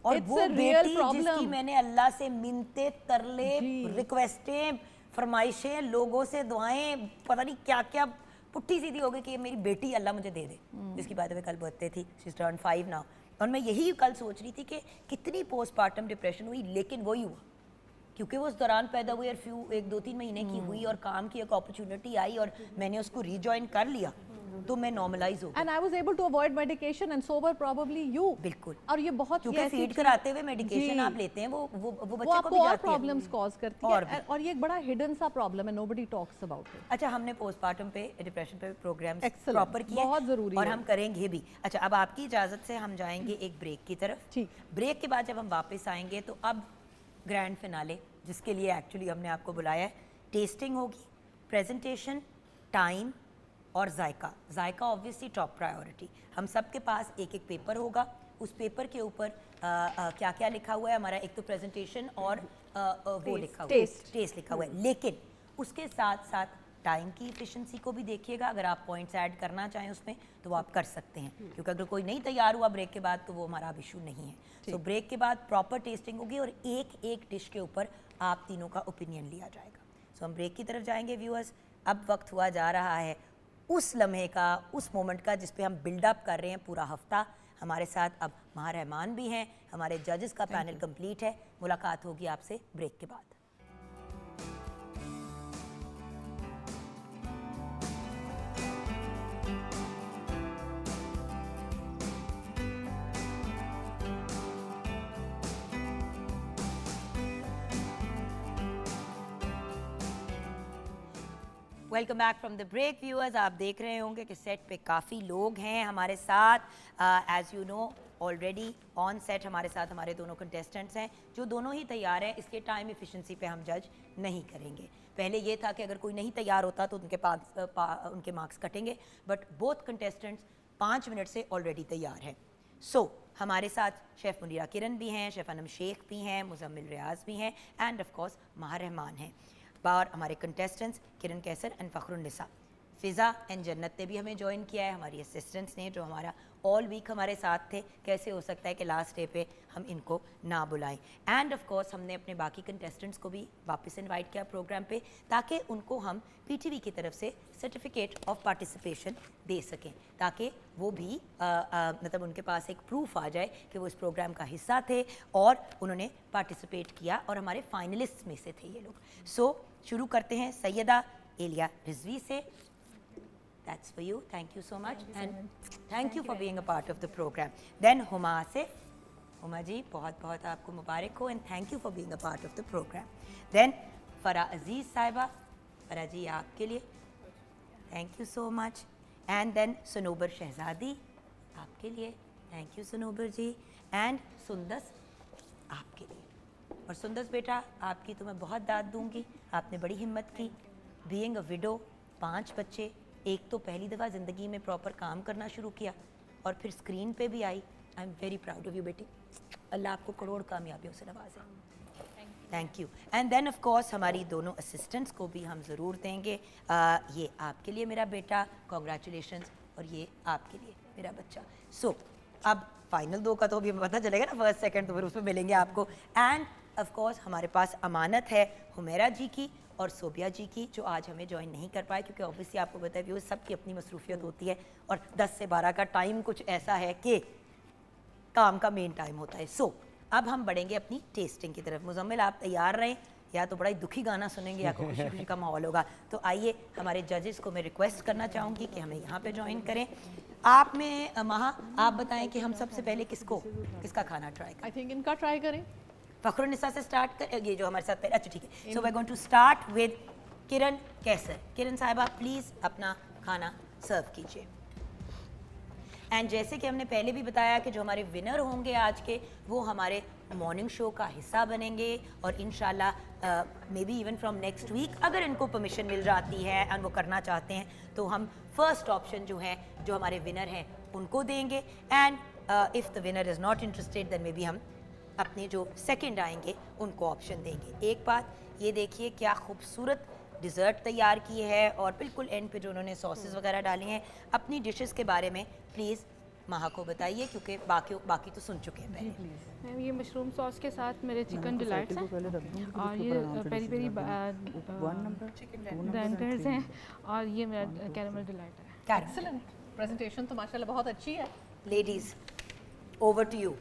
और It's वो a real बेटी problem. जिसकी मैंने अल्लाह से मिन्नते, तरले, रिक्वेस्टें, फरमाइशें, लोगों से दुआएं, पता नहीं क्या क्या पुट्ठी सीधी हो गई कि मेरी बेटी अल्लाह मुझे दे दे, जिसकी बात में कल बर्थडे थी, शी इज टर्न 5 नाउ। और मैं यही कल सोच रही थी कि कितनी पोस्टपार्टम डिप्रेशन हुई, लेकिन वही हुआ क्योंकि वो उस दौरान पैदा हुई और 1-2-3 महीने की हुई, और काम की एक अपॉर्चुनिटी आई और मैंने उसको रीजॉइन कर लिया, तो मैं नॉर्मलाइज हो गई। And I was able to avoid medication and sober probably you. बिल्कुल। और ये बहुत, क्योंकि फीड कराते हुए मेडिकेशन आप लेते हैं, वो बच्चे को भी और जाती है, प्रॉब्लम्स कॉज करती है, और ये एक बड़ा हिडन सा प्रॉब्लम है, नोबडी टॉक्स अबाउट इट। अच्छा, हमने पोस्टपार्टम पे, डिप्रेशन पे प्रोग्राम्स Excellent, प्रॉपर किए, बहुत ज़रूरी और है। हम करेंगे भी। अच्छा, अब आपकी इजाज़त से हम जाएंगे एक ब्रेक की तरफ। ठीक। ब्रेक के बाद जब हम वापस आएंगे तो अब ग्रैंड फिनाले, जिसके लिए एक्चुअली हमने आपको बुलाया है, टेस्टिंग होगी, प्रेजेंटेशन, टाइम और जायका ऑब्वियसली टॉप प्रायोरिटी। हम सब के पास एक एक पेपर होगा, उस पेपर के ऊपर क्या क्या लिखा हुआ है हमारा, एक तो प्रेजेंटेशन और वो लिखा हुआ है, टेस्ट लिखा हुआ है, लेकिन उसके साथ साथ टाइम की इफिशिएंसी को भी देखिएगा। अगर आप पॉइंट्स ऐड करना चाहें उसमें तो वो आप कर सकते हैं, क्योंकि अगर कोई नहीं तैयार हुआ ब्रेक के बाद तो वो हमारा अब इशू नहीं है। तो ब्रेक के बाद प्रॉपर टेस्टिंग होगी और एक एक डिश के ऊपर आप तीनों का ओपिनियन लिया जाएगा। सो हम ब्रेक की तरफ जाएंगे व्यूअर्स। अब वक्त हुआ जा रहा है उस लम्हे का, उस मोमेंट का जिस पे हम बिल्डअप कर रहे हैं पूरा हफ्ता। हमारे साथ अब महा रहमान भी हैं, हमारे जजेस का पैनल कंप्लीट है। मुलाकात होगी आपसे ब्रेक के बाद। Welcome back from the break viewers. आप देख रहे होंगे कि सेट पे काफ़ी लोग हैं हमारे साथ। As you know already on set हमारे साथ हमारे दोनों कंटेस्टेंट्स हैं जो दोनों ही तैयार हैं। इसलिए टाइम एफिशिएंसी पे हम जज नहीं करेंगे। पहले ये था कि अगर कोई नहीं तैयार होता तो उनके मार्क्स कटेंगे, बट बोथ कंटेस्टेंट्स 5 मिनट से ऑलरेडी तैयार हैं। सो हमारे साथ शेफ़ मुनीरा किरण भी हैं, शेफ़ अनम शेख भी हैं, मुजम्मिल रियाज भी हैं एंड ऑफ कोर्स माह रहमान हैं। और हमारे contestants Kiran Kaiser and Fakhrunnisa. Fiza and Jannat ने भी हमें ज्वाइन किया है, हमारी असिस्टेंट्स ने जो हमारा ऑल वीक हमारे साथ थे। कैसे हो सकता है कि लास्ट डे पे हम इनको ना बुलाएं। एंड ऑफ कोर्स हमने अपने बाकी कंटेस्टेंट्स को भी वापस इनवाइट किया प्रोग्राम पे, ताकि उनको हम पीटीवी की तरफ से सर्टिफिकेट ऑफ पार्टिसिपेशन दे सकें, ताकि वो भी मतलब उनके पास एक प्रूफ आ जाए कि वो इस प्रोग्राम का हिस्सा थे और उन्होंने पार्टिसिपेट किया और हमारे फाइनलिस्ट में से थे ये लोग। सो शुरू करते हैं सैयदा एलिया रिजवी से। That's for you. Thank you so much. And thank you for being a part of the program. Then Huma Asif. Huma ji, बहुत बहुत आपको मुबारक हो and thank you for being a part of the program. Then Farah Aziz साहिबा, फरा जी आपके लिए thank you so much. And then Sunobar शहजादी आपके लिए thank you सुनोबर ji. And Sundas आपके लिए। और सुंदस बेटा आपकी तो मैं बहुत दाद दूंगी, आपने बड़ी हिम्मत की। Being a widow, 5 बच्चे, एक तो पहली दफ़ा ज़िंदगी में प्रॉपर काम करना शुरू किया और फिर स्क्रीन पे भी आई। I am very proud of you बेटी। अल्लाह आपको करोड़ कामयाबियों से नवाजे। Thank you. And then of course हमारी दोनों असिस्टेंट्स को भी हम ज़रूर देंगे। ये आपके लिए मेरा बेटा, कॉन्ग्रेचुलेशंस, और ये आपके लिए मेरा बच्चा। सो अब फाइनल 2 का तो अभी पता चलेगा ना, फर्स्ट सेकंड तो फिर उसमें मिलेंगे आपको। एंड ऑफ कोर्स हमारे पास अमानत है हुमैरा जी की और सोबिया जी की, जो आज हमें ज्वाइन नहीं कर पाए क्योंकि ऑब्वियसली आपको पता है व्यूअर्स सबकी अपनी मसरूफियत होती है और 10 से 12 का टाइम कुछ ऐसा है कि काम का मेन टाइम होता है। सो अब हम बढ़ेंगे अपनी टेस्टिंग की तरफ। मुजम्मिल आप तैयार रहें, या तो बड़ा ही दुखी गाना सुनेंगे या कोई खुशी खुशी का माहौल होगा। तो आइए हमारे जजेस को मैं रिक्वेस्ट करना चाहूँगी कि हमें यहाँ पे ज्वाइन करें। आप में महा आप बताएं कि हम सबसे पहले किसका खाना ट्राई करें? आई थिंक इनका ट्राई करें। फ़खरुन्निसा से स्टार्ट कर, ये जो हमारे साथ पहले, अच्छा ठीक है। So we are going to start with Kiran Kaiser. Kiran Sahiba please अपना खाना सर्व कीजिए। एंड जैसे कि हमने पहले भी बताया कि जो हमारे विनर होंगे आज के, वो हमारे मॉर्निंग शो का हिस्सा बनेंगे और इंशाल्लाह maybe even from next week अगर इनको परमिशन मिल जाती है एंड वो करना चाहते हैं तो हम फर्स्ट ऑप्शन जो है जो हमारे विनर हैं उनको देंगे। And if the winner is not interested then maybe हम अपने जो सेकंड आएंगे उनको ऑप्शन देंगे। एक बात ये देखिए क्या खूबसूरत डिज़र्ट तैयार की है और बिल्कुल एंड पे जो उन्होंने सॉसेस वगैरह डाली हैं। अपनी डिशेस के बारे में प्लीज़ महा को बताइए क्योंकि बाकी तो सुन चुके हैं पहले। मैम ये मशरूम सॉस के साथ मेरे चिकन डिलाइट्स हैं और ये पेरी पेरी ब्रांडर्स हैं और ये मेरा कैरेमल डिलाइट है। एक्सीलेंट प्रेजेंटेशन तो माशाल्लाह बहुत अच्छी है। Ladies over to you.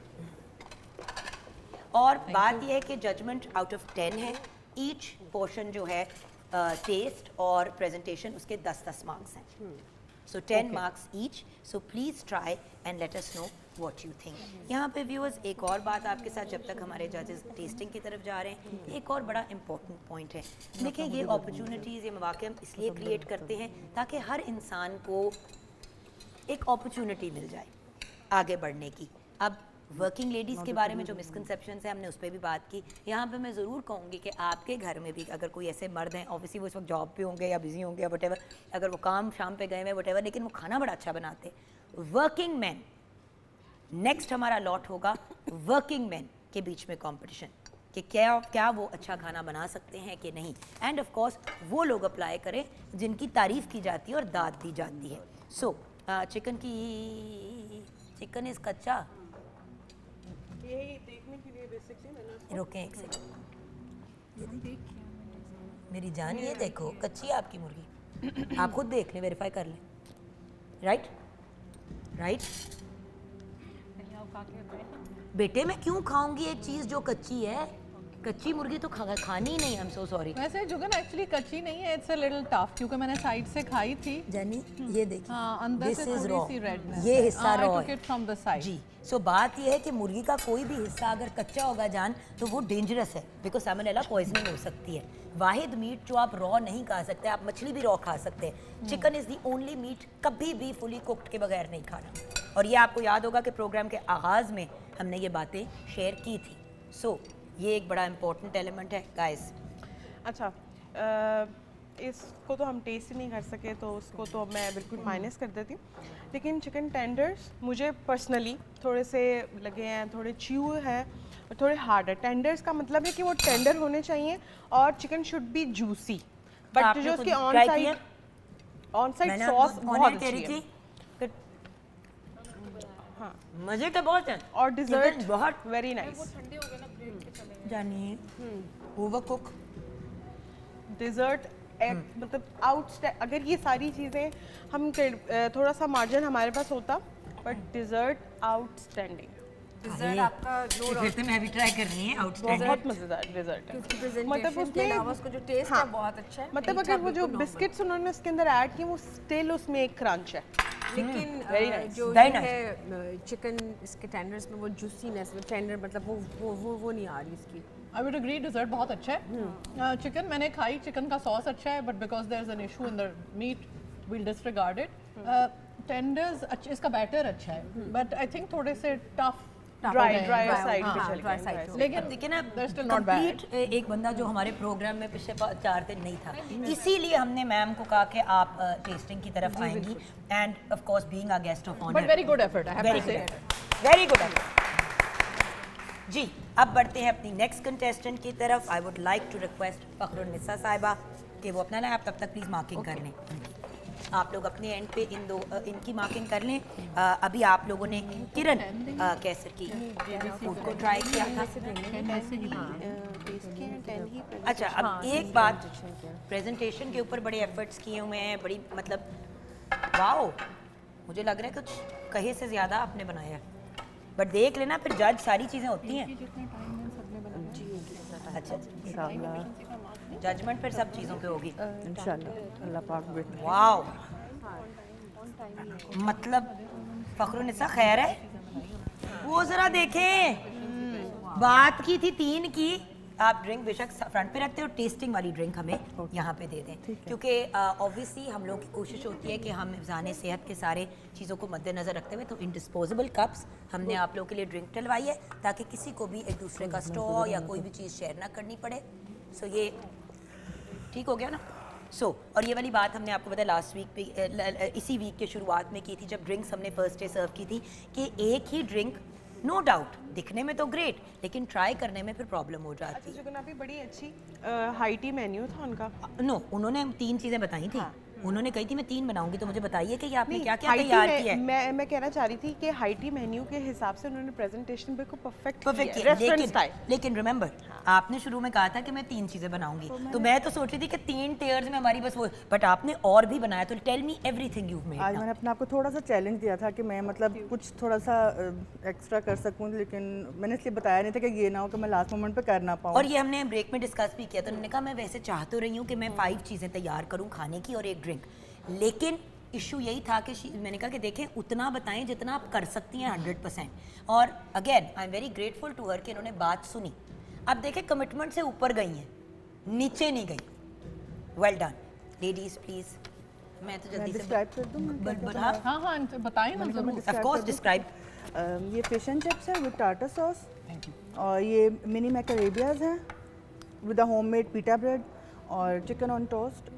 और बात यह है कि जजमेंट आउट ऑफ 10 है। ईच पोर्शन जो है टेस्ट और प्रेजेंटेशन उसके 10-10 मार्क्स हैं। सो 10 marks each. So please try and let us know what you think. यहाँ पे व्यूअर्स एक और बात आपके साथ जब तक हमारे जजेस टेस्टिंग की तरफ जा रहे हैं, एक और बड़ा इंपॉर्टेंट पॉइंट है। देखिए ये अपॉर्चुनिटीज़, ये मौके हम इसलिए क्रिएट करते हैं ताकि हर इंसान को एक अपॉर्चुनिटी मिल जाए आगे बढ़ने की। अब वर्किंग लेडीज़ के बारे में जो मिसकंसेप्शंस हैं हमने उस पर भी बात की। यहाँ पे मैं ज़रूर कहूँगी कि आपके घर में भी अगर कोई ऐसे मर्द हैं, ऑब्वियसली वो इस वक्त जॉब पे होंगे या बिजी होंगे या वटेवर, अगर वो काम शाम पे गए हुए वटेवर, लेकिन वो खाना बड़ा अच्छा बनाते। वर्किंग मैन, नेक्स्ट हमारा लॉट होगा वर्किंग मैन के बीच में कॉम्पिटिशन कि क्या वो अच्छा खाना बना सकते हैं कि नहीं। एंड ऑफ कोर्स वो लोग अप्लाई करें जिनकी तारीफ़ की जाती है और दाद दी जाती है। सो चिकन इज़ कच्चा। यही देखने के लिए बेसिकली मैंने रुकें एक सेकंड। मेरी जान ये देखो कच्ची है आपकी मुर्गी। आप खुद देख लें, वेरीफाई कर लें। राइट राइट बेटे मैं क्यों खाऊंगी एक चीज़ जो कच्ची है? कच्ची मुर्गी तो खानी ही नहीं, आई एम सो सॉरी। वैसे जुगन एक्चुअली कच्ची नहीं है, इट्स अ लिटिल टफ क्योंकि मैंने साइड से खाई थी। जानी ये देखिए, हाँ, अंदर से This is थोड़ी raw. सी रेडनेस, ये हिस्सा raw I took it from the side. जी। सो बात ये है कि मुर्गी का कोई भी हिस्सा अगर कच्चा होगा जान तो वो डेंजरस है, बिकॉज सैमोनेला पॉइजनिंग हो सकती है। वाहिद मीट जो आप रॉ नहीं खा सकते, आप मछली भी रॉ खा सकते हैं। Chicken is the only meat कभी भी फुली कुक्ड के बगैर नहीं खाना। और ये आपको याद होगा कि प्रोग्राम के आगाज़ में हमने ये बातें शेयर की थी। सो ये एक बड़ा इंपॉर्टेंट एलिमेंट है गाइस। अच्छा, इसको तो हम टेस्ट ही नहीं कर सके, तो उसको तो मैं बिल्कुल माइनस कर देती हूँ। लेकिन चिकन टेंडर्स मुझे पर्सनली थोड़े से लगे हैं, थोड़े च्यू है और थोड़े हार्ड है। टेंडर्स का मतलब है कि वो टेंडर होने चाहिए और chicken should be juicy. But आपने जो खुद उसकी try किया? ऑन साइड मैंने सॉस आपको बहुत honor कह रही अच्छी है। थी कि मजे तो बहुत हैं और डिजर्ट Chicken बहुत वेरी नाइस। जानिए ओवर कुक डिज़र्ट मतलब अगर ये सारी चीज़ें हम थोड़ा सा मार्जिन हमारे पास होता, बट डिज़र्ट आउटस्टैंडिंग, डिज़र्ट आपका जो फिर तो मैं भी ट्राई कर रही है आउटस्टैंडिंग। बहुत मज़ेदार डिज़र्ट है। उसकी मतलब प्रेजेंटेशन के उसमें अलावा उसका जो टेस्ट है बहुत अच्छा है। मतलब मीठा अगर वो जो बिल्कुल normal। बिस्किट्स उन्होंने उसके अंदर ऐड किए वो स्टिल उसमें एक क्रंच है। लेकिन very nice, जो very ये है चिकन इसके टेंडर्स में वो जूसीनेस में टेंडर मतलब वो नहीं आ रही इसकी। आई वुड एग्री, डिजर्ट बहुत अच्छा है। चिकन मैंने खाई, चिकन का सॉस अच्छा है, but because there is an issue in the meat will disregard it. Tenders अच्छा, इसका बैटर अच्छा है, बट आई थिंक थोड़े से टफ ड्राई साइड पे हाँ, चले dry गए, side dry पे। side। लेकिन देखिए ना, they're still not bad। Complete एक बंदा जो हमारे प्रोग्राम में पिछले 4 दिन नहीं था, इसीलिए हमने मैम को कहा कि आप टेस्टिंग की तरफ आएंगी, and of course being a guest of honour. But very good effort, I have very to good say. Very good. जी, अब बढ़ते हैं अपनी नेक्स्ट कंटेस्टेंट की तरफ। I would like to request Fakhrunnisa Sahiba कि वो अपना ना आप तब तक प्लीज़ मार्किंग कर लें। आप लोग अपने एंड पे इनकी मार्किंग कर लें। अभी आप लोगों ने किरण कैसर की फूड को ट्राई किया था। अच्छा, अब एक बात, प्रेजेंटेशन के ऊपर बड़े एफर्ट्स किए हुए हैं, बड़ी मतलब वाओ, मुझे लग रहा है कुछ कहे से ज़्यादा आपने बनाया है, बट देख लेना फिर जज सारी चीज़ें होती हैं। अच्छा, जजमेंट फिर सब चीज़ों पे होगी इंशाल्लाह, अल्लाह पाक बेहतर। वाओ, मतलब फखरुन्निसा खैर है, वो जरा देखें, बात की थी 3 की। आप ड्रिंक बेशक फ्रंट पे रखते हो, टेस्टिंग वाली ड्रिंक हमें यहाँ पे दे दें, क्योंकि ऑब्वियसली हम लोग की कोशिश होती है कि हम हिफ़्ज़ाने सेहत के सारे चीज़ों को मद्देनज़र रखते हुए तो इन डिस्पोजेबल कप्स हमने आप लोगों के लिए ड्रिंक डलवाई है, ताकि किसी को भी एक दूसरे का स्ट्रॉ या कोई भी चीज़ शेयर ना करनी पड़े। सो ये ठीक हो गया ना। और ये वाली बात हमने आपको बताया लास्ट वीक पे, इसी वीक के शुरुआत में की थी, जब ड्रिंक्स हमने फर्स्ट डे सर्व की थी, कि एक ही ड्रिंक नो डाउट दिखने में तो ग्रेट, लेकिन ट्राई करने में फिर प्रॉब्लम हो जाती अच्छा, जुगन आपकी बड़ी अच्छी हाई टी मेन्यू था उनका। नो, उन्होंने 3 चीज़ें बताई थी। उन्होंने कही थी मैं 3 बनाऊंगी, तो मुझे बताइए कि ये आपने नहीं, क्या क्या हाई टी तैयार किया है। मैं कहना चाह रही थी कि हाई टी मेन्यू के हिसाब से उन्होंने प्रेजेंटेशन बिल्कुल परफेक्ट परफेक्ट किया, रेस्टोरेंट स्टाइल। लेकिन रिमेंबर, आपने शुरू में कहा था कि मैं 3 चीज़ें बनाऊंगी, तो मैं तो सोच रही थी कि 3 टेयर्स में हमारी बस वो, बट आपने और भी बनाया, तो tell me everything you made. आज मैंने अपने आप को थोड़ा सा चैलेंज दिया था कि मैं मतलब कुछ थोड़ा सा एक्स्ट्रा कर सकूं, लेकिन मैंने इसलिए बताया नहीं था कि ये ना हो कि मैं लास्ट मोमेंट पे कर ना पाऊँ। और ये हमने ब्रेक में डिस्कस भी किया, तो उन्होंने कहा मैं वैसे चाह तो रही हूँ कि मैं 5 चीज़ें तैयार करूँ खाने की और एक ड्रिंक, लेकिन इशू यही था कि मैंने कहा कि देखें उतना बताएं जितना आप कर सकती हैं 100%। और again I am very grateful to her कि इन्होंने बात सुनी। अब देखें कमिटमेंट से ऊपर गई हैं, नीचे नहीं गई। Well done ladies, please. मैं तो जल्दी से डिस्क्राइब कर दूँ? हाँ हाँ, बताइए ना जरूर। Of course describe. ये फिश एंड चिप्स है विद टार्टर सॉस, और ये मिनी मैकरेबियाज हैं विद अ होममेड पीटा ब्रेड, और चिकन ऑन टोस्ट,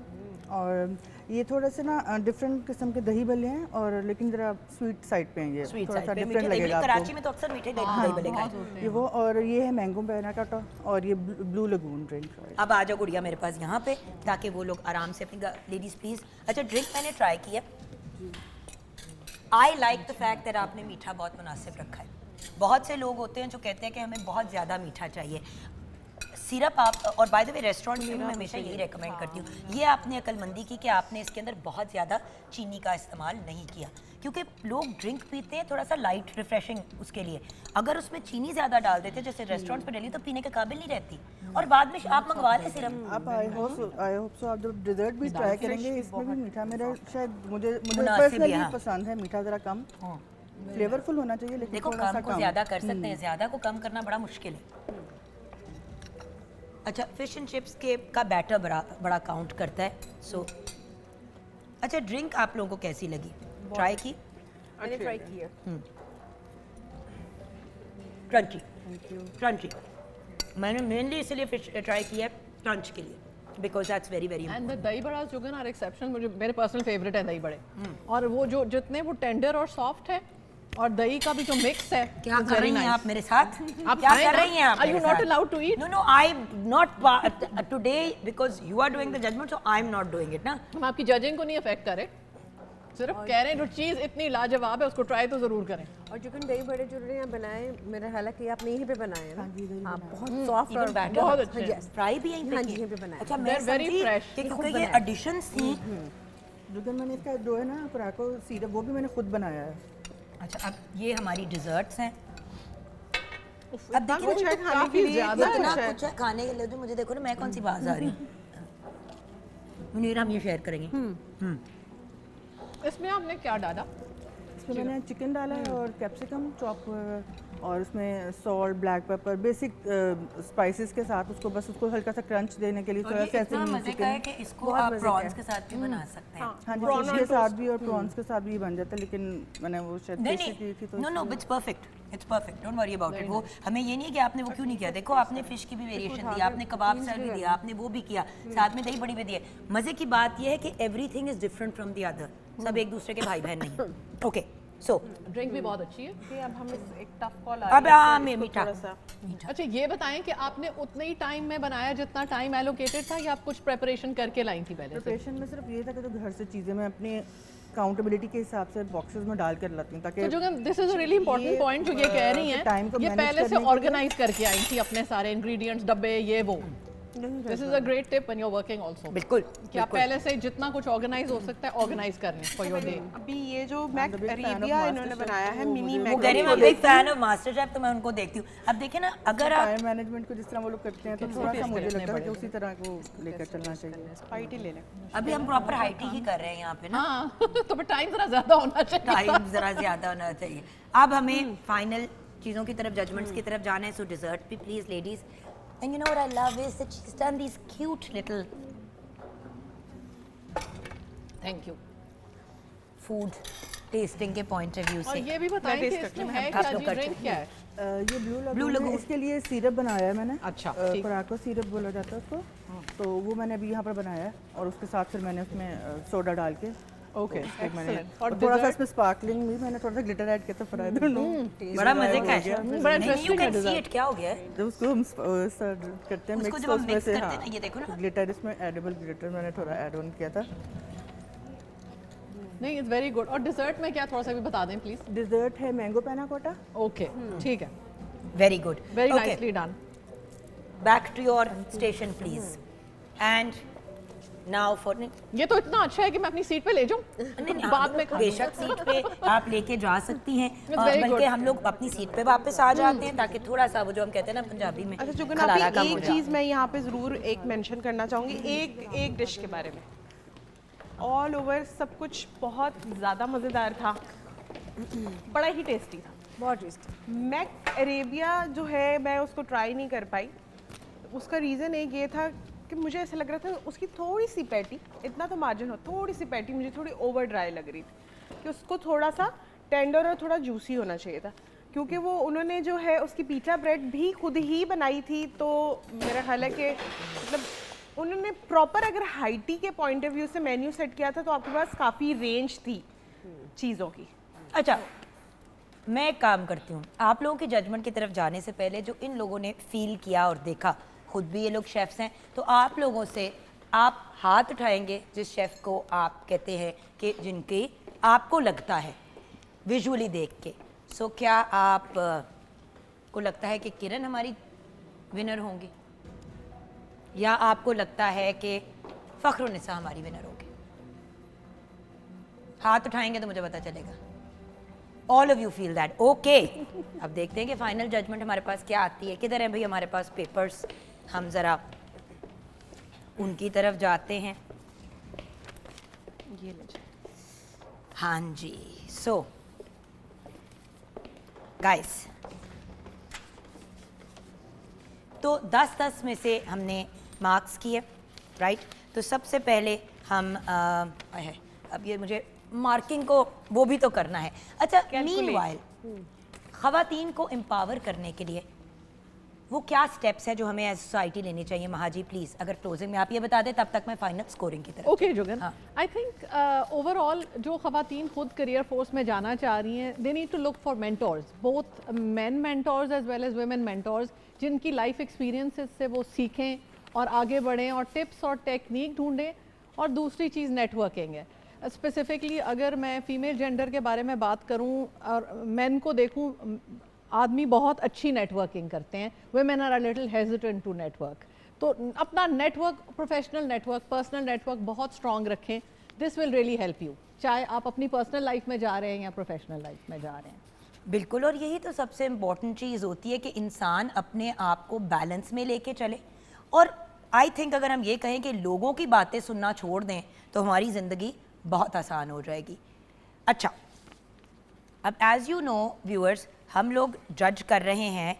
और ये थोड़े से ना डिफरेंट किस्म के दही भल्ले हैं, और लेकिन जरा स्वीट साइड पे हैं, ये स्वीट थोड़ा साइड सा पे डिफरेंट मीठे, लगेगा कराची आपको। में तो अक्सर मीठे दही भल्ले खाए। ये वो, और ये है मैंगो पैनाकोटा, और ये ब्लू लगून ड्रिंक। अब आ जाओ गुड़िया मेरे पास यहाँ पे, ताकि वो लोग आराम से अपनी लेडीज प्लीज। अच्छा, ड्रिंक मैंने ट्राई किया। I like the fact that आपने मीठा बहुत मुनासिब रखा है। बहुत से लोग होते हैं जो कहते हैं कि हमें बहुत ज़्यादा मीठा चाहिए। सिरप आप, और बाय द वे रेस्टोरेंट में मैं हमेशा यही रेकमेंड करती हूँ, ये आपने अक्लमंदी की कि आपने इसके अंदर बहुत ज़्यादा चीनी का इस्तेमाल नहीं किया, क्योंकि लोग ड्रिंक पीते हैं थोड़ा सा लाइट रिफ्रेशिंग उसके लिए, अगर उसमें चीनी ज़्यादा डाल देते जैसे रेस्टोरेंट पर डाली तो पीने के काबिल नहीं रहती, और बाद में आप मंगवा लें सिरप। आप आई होप सो आप जब डिजर्ट भी ट्राई करेंगे इसमें भी मीठा मेरा शायद मुझे मुनासिब पर्सनली है, हाँ। पसंद है मीठा ज़रा कम, फ्लेवरफुल होना चाहिए लेकिन देखो थोड़ा सा कम को ज़्यादा कर सकते हैं, ज़्यादा को कम करना बड़ा मुश्किल है। अच्छा, फिश एंड चिप्स के का बैटर बड़ा काउंट करता है। सो अच्छा, ड्रिंक आप लोगों को कैसी लगी? ट्राई की? मैंने ट्राई किया। Crunchy, crunchy. मैंने मेनली इसलिए फिश ट्राई किया है क्रंच के लिए, because that's very very and the दही बड़ा जुगन आर एक्सेप्शनल, मुझे मेरे पर्सनल फेवरेट है दही बड़े, और वो जो जितने वो टेंडर और सॉफ्ट है, और दही का भी जो मिक्स है, क्या it's कर very रही हैं nice. आप मेरे साथ? आप क्या खाएं कर ना? रही हैं आप? Are you मेरे not साथ? allowed to eat? No, no, I'm not today because you are doing the judgment, so I'm not doing it, ना? हम आपकी जजिंग को नहीं अफेक्ट करें, सिर्फ कह रहे हैं जो चीज़ इतनी लाजवाब है उसको ट्राई तो ज़रूर करें। और चिकन दही बड़े जो यहाँ बनाए, मेरा ख्याल है कि आपने यहीं पे बनाए हैं ना? हाँ, बहुत सॉफ्ट और Even batter, बहुत अच्छे हैं। yes. फ्राई भी यहीं पे हाँ किए? जी, यहीं पे बनाया। अच्छा, मैं They're very समझी fresh. कि ये क्योंकि खुद ये बनाया। एडिशंस थी। जुगन मैंने इसका जो है ना पराको सीरप वो भी मैंने खुद बनाया है। अच्छा, अब ये हमारी डिजर्ट्स हैं। अब इतना देखिए कुछ है तो खाने काफी के लिए, ज्यादा इतना इतना कुछ है। कुछ है खाने के लिए, तो मुझे देखो ना मैं कौन सी बात आ रही हूँ। मुनीर, हम ये शेयर करेंगे। इसमें आपने क्या डाला? इसमें मैंने चिकन डाला है और कैप्सिकम चॉप, और उसमें salt, black pepper, basic spices के साथ उसको बस उसको हल्का सा क्रंच देने के लिए और थोड़ा ये सा इतना मजे का है कि इसको बहुत आप मजे का प्रॉन्स है। के साथ भी बना सकते हैं। हाँ जी, फिश के साथ भी और प्रॉन्स के साथ भी बन जाता है, लेकिन मैंने वो शायद नहीं टेस्टी की थी तो नहीं, no no, it's perfect, don't worry about it. वो हमें ये नहीं है कि आपने वो क्यों नहीं किया। देखो, आपने फिश की भी वेरिएशन दी, आपने कबाब स्टाइल भी दिया, आपने वो भी किया, साथ में दही बड़ी भी दी है। मजे की बात ये है कि everything is different from the other, सब एक दूसरे के भाई बहन नहीं। ओके, सो ड्रिंक भी बहुत अच्छी है। कि अब हम एक टफ कॉल आ अब रही है, हाँ, तो मैं इसको मीठा थोड़ा सा अच्छा, ये बताएं कि आपने उतने ही टाइम में बनाया जितना टाइम एलोकेटेड था, या आप कुछ प्रिपरेशन करके लाई थी पहले से? प्रिपरेशन में सिर्फ ये था कि जो घर से चीज़ें मैं अपनी काउंटेबिलिटी के हिसाब से बॉक्सेस में डाल कर लाती हूँ, ताकि तो जो this is a really important point जो ये कह रही हैं, टाइम को ये मैनेज पहले से करने के लिए- ऑर्गेनाइज करके आई थी अपने सारे इंग्रेडिएंट्स, डब्बे, ये वो। This is a great tip when you are working also, बिल्कुल कि आप पहले से जितना कुछ ऑर्गेनाइज हो सकता है ऑर्गेनाइज कर लें फॉर योर डे। अभी ये जो मैक अरेबिया इन्होंने बनाया है, मिनी वो मैक कह रही है, मैं big fan of master chef, तो मैं उनको देखती हूँ। अब देखिए ना, अगर आप टाइम मैनेजमेंट को जिस तरह वो लोग करते हैं तो थोड़ा सा मुझे लगता है कि उसी तरह को लेकर चलना चाहिए। फाइट ही ले लें। अभी हम प्रॉपर हाइट ही कर रहे हैं यहाँ पे ना, हाँ तो फिर टाइम जरा ज्यादा होना चाहिए। टाइम जरा ज्यादा होना चाहिए। अब हमें फाइनल चीज़ों की तरफ, जजमेंट्स की तरफ जाना है। सो डिजर्ट भी please ladies. And you know what I love is that she has done these cute little thank you. Food tasting के पॉइंट ऑफ व्यू और से। ये भी बताएं कि taste इसमें करती है आप क्या लोग जी, कर ड्रिंक चुके क्या है? ये Blue ब्लू Lagoon। लगून, इसके लिए सिरप बनाया है मैंने। अच्छा, ठीक। पराको सिरप बोला जाता है उसको, तो वो मैंने अभी यहाँ पर बनाया है, और उसके साथ फिर मैंने उसमें सोडा डाल के ओके, उसको मैंने excellent। और थोड़ा सा इसमें स्पार्कलिंग भी मैंने थोड़ा सा ग्लिटर ऐड किया, तो फिर आई डोंट नो बड़ा मजे का है। बड़ा नहीं, you interesting can है see it, क्या हो गया है? जब उसको हम सर्व करते हैं उसको मिक्स, जब तो हम उसमें mix से करते हैं ना, ये देखो ना। ग्लिटर, इसमें एडिबल ग्लिटर मैंने थोड़ा ऐड ऑन किया था। नहीं, इट्स वेरी गुड। और डिजर्ट में क्या, थोड़ा सा भी बता दें प्लीज। डिजर्ट है मैंगो पैना कोटा। ओके, ठीक है, very good, very nicely done. Back to your station please. And now for ये तो इतना अच्छा है कि मैं अपनी सीट पे ले जाऊं, नहीं, बाद में खा लूंगी। बेशक सीट पे आप लेके जा सकती हैं, और very बल्कि good। हम लोग अपनी सीट पे वापस आ जाते हैं, ताकि थोड़ा सा वो जो हम कहते हैं ना पंजाबी में, अच्छा चुकन, खलारा अभी कम हो एक जाए। चीज़ मैं यहाँ पे ज़रूर एक मेंशन करना चाहूँगी, एक डिश के बारे में। ऑल ओवर सब कुछ बहुत ज़्यादा मज़ेदार था, बड़ा ही टेस्टी था। बहुत टेस्टी। मैक अरेबिया जो है, मैं उसको ट्राई नहीं कर पाई। उसका रीज़न एक ये था कि मुझे ऐसा लग रहा था उसकी थोड़ी सी पैटी, इतना तो मार्जिन हो, थोड़ी सी पैटी मुझे थोड़ी ओवर ड्राई लग रही थी, कि उसको थोड़ा सा टेंडर और थोड़ा जूसी होना चाहिए था। क्योंकि वो उन्होंने जो है उसकी पिज़्ज़ा ब्रेड भी खुद ही बनाई थी, तो मेरा ख्याल है कि मतलब उन्होंने प्रॉपर अगर हाइटी के पॉइंट ऑफ व्यू से मेन्यू सेट किया था, तो आपके पास काफ़ी रेंज थी चीज़ों की। अच्छा, मैं एक काम करती हूँ, आप लोगों की जजमेंट की तरफ जाने से पहले जो इन लोगों ने फील किया और देखा, खुद भी ये लोग शेफ्स हैं, तो आप लोगों से आप हाथ उठाएंगे जिस शेफ़ को आप कहते हैं कि जिनकी आपको लगता है विजुअली देख के। सो क्या आप को लगता है कि किरण हमारी विनर होंगी? या आपको लगता है कि फ़ख्रुन्निसा हमारी विनर होगी? हाथ उठाएंगे तो मुझे पता चलेगा। All of you feel that, okay. अब देखते हैं कि फाइनल जजमेंट हमारे पास क्या आती है। किधर है भाई हमारे पास पेपर्स? हम ज़रा उनकी तरफ जाते हैं। ये ले जाए। हाँ जी, सो गाइस, तो 10-10 में से हमने मार्क्स किए, राइट? तो सबसे पहले हम अब ये मुझे मार्किंग को वो भी तो करना है। अच्छा, मीनवाइल ख़वातीन को एम्पावर करने के लिए वो क्या स्टेप्स हैं जो हमें एज सोसाइटी लेनी चाहिए? महाजी प्लीज़, अगर क्लोजिंग में आप ये बता दें, तब तक मैं फाइनल स्कोरिंग की तरफ। ओके जुगन, हाँ। आई थिंक ओवरऑल जो ख़वातीन खुद करियर फोर्स में जाना चाह रही हैं, they need to look for mentors, both men mentors as well as women mentors, जिनकी लाइफ एक्सपीरियंसेस से वो सीखें और आगे बढ़ें और टिप्स और टेक्निक ढूंढें। और दूसरी चीज़ नेटवर्किंग है। स्पेसिफिकली अगर मैं फ़ीमेल जेंडर के बारे में बात करूं और मेन को देखूं, आदमी बहुत अच्छी नेटवर्किंग करते हैं, women are a little hesitant to network. तो अपना network, professional network, personal network बहुत स्ट्रॉन्ग रखें। This will really help you, चाहे आप अपनी पर्सनल लाइफ में जा रहे हैं या प्रोफेशनल लाइफ में जा रहे हैं। बिल्कुल, और यही तो सबसे इम्पॉर्टेंट चीज़ होती है कि इंसान अपने आप को बैलेंस में लेके चले। और आई थिंक अगर हम ये कहें कि लोगों की बातें सुनना छोड़ दें तो हमारी ज़िंदगी बहुत आसान हो जाएगी। अच्छा, अब एज़ यू नो व्यूअर्स, हम लोग जज कर रहे हैं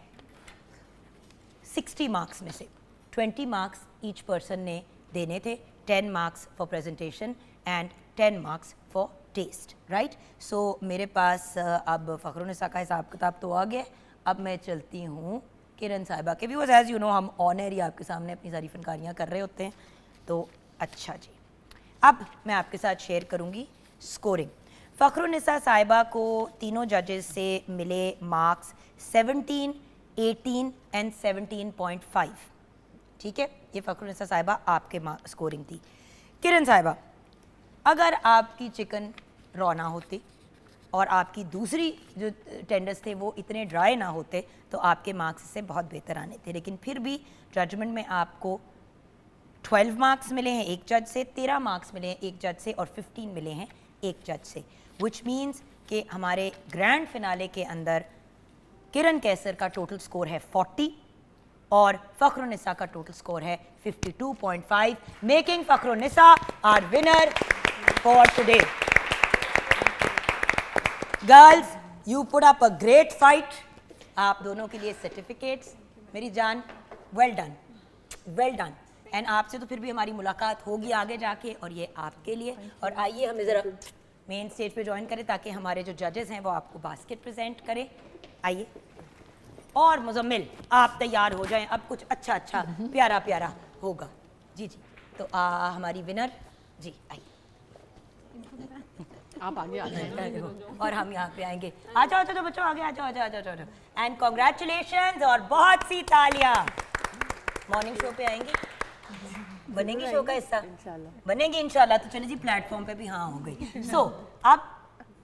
60 मार्क्स में से 20 मार्क्स ईच पर्सन ने देने थे, 10 marks for presentation and 10 marks for test, right? So मेरे पास अब फ़ख्रुन्निसा का हिसाब किताब तो आ गया। अब मैं चलती हूँ किरण साहिबा के। व्यूअर्स, एज़ यू नो हम ऑन एयर ही आपके सामने अपनी सारी फनकारियाँ कर रहे होते हैं। तो अच्छा जी, अब मैं आपके साथ शेयर करूँगी स्कोरिंग। फ़ख्रुन्निसा साहिबा को तीनों जजेस से मिले मार्क्स 17, 18 एंड 17.5। ठीक है, ये फ़ख्रुन्निसा साहिबा आपके स्कोरिंग थी। किरण साहिबा, अगर आपकी चिकन रॉ ना होती और आपकी दूसरी जो टेंडर्स थे वो इतने ड्राई ना होते तो आपके मार्क्स से बहुत बेहतर आने थे, लेकिन फिर भी जजमेंट में आपको 12 मार्क्स मिले हैं एक जज से, 13 मार्क्स मिले हैं एक जज से और 15 मिले हैं एक जज से, विच मीन्स कि हमारे ग्रैंड फिनाले के अंदर किरण कैसर का टोटल स्कोर है 40 और फ़ख्रुन्निसा का टोटल स्कोर है 52.5, making Fakhrunnisa our winner for today. Girls, you put up a great fight. आप दोनों के लिए सर्टिफिकेट्स, मेरी जान, well done, well done. And आपसे तो फिर भी हमारी मुलाकात होगी आगे जाके, और ये आपके लिए। और आइए हमें ज़रा मेन स्टेज पे ज्वाइन करें ताकि हमारे जो जजेस हैं वो आपको बास्केट प्रेजेंट करें। आइए, और मुजम्मिल आप तैयार हो जाएं, अब कुछ अच्छा अच्छा प्यारा प्यारा होगा। जी जी, तो हमारी विनर जी आइए, आप आगे आ जाए और हम यहाँ पे आएंगे। आ जाओ, चलो बच्चों आगे आ जाओ, आ जाओ, आ जाओ, एंड कॉन्ग्रेचुलेशंस और बहुत सी तालियां। मॉर्निंग शो पे आएंगी, बनेंगी शो का हिस्सा, बनेंगी इंशाल्लाह। तो चलिए जी, प्लेटफॉर्म पे भी हाँ हो गई। सो अब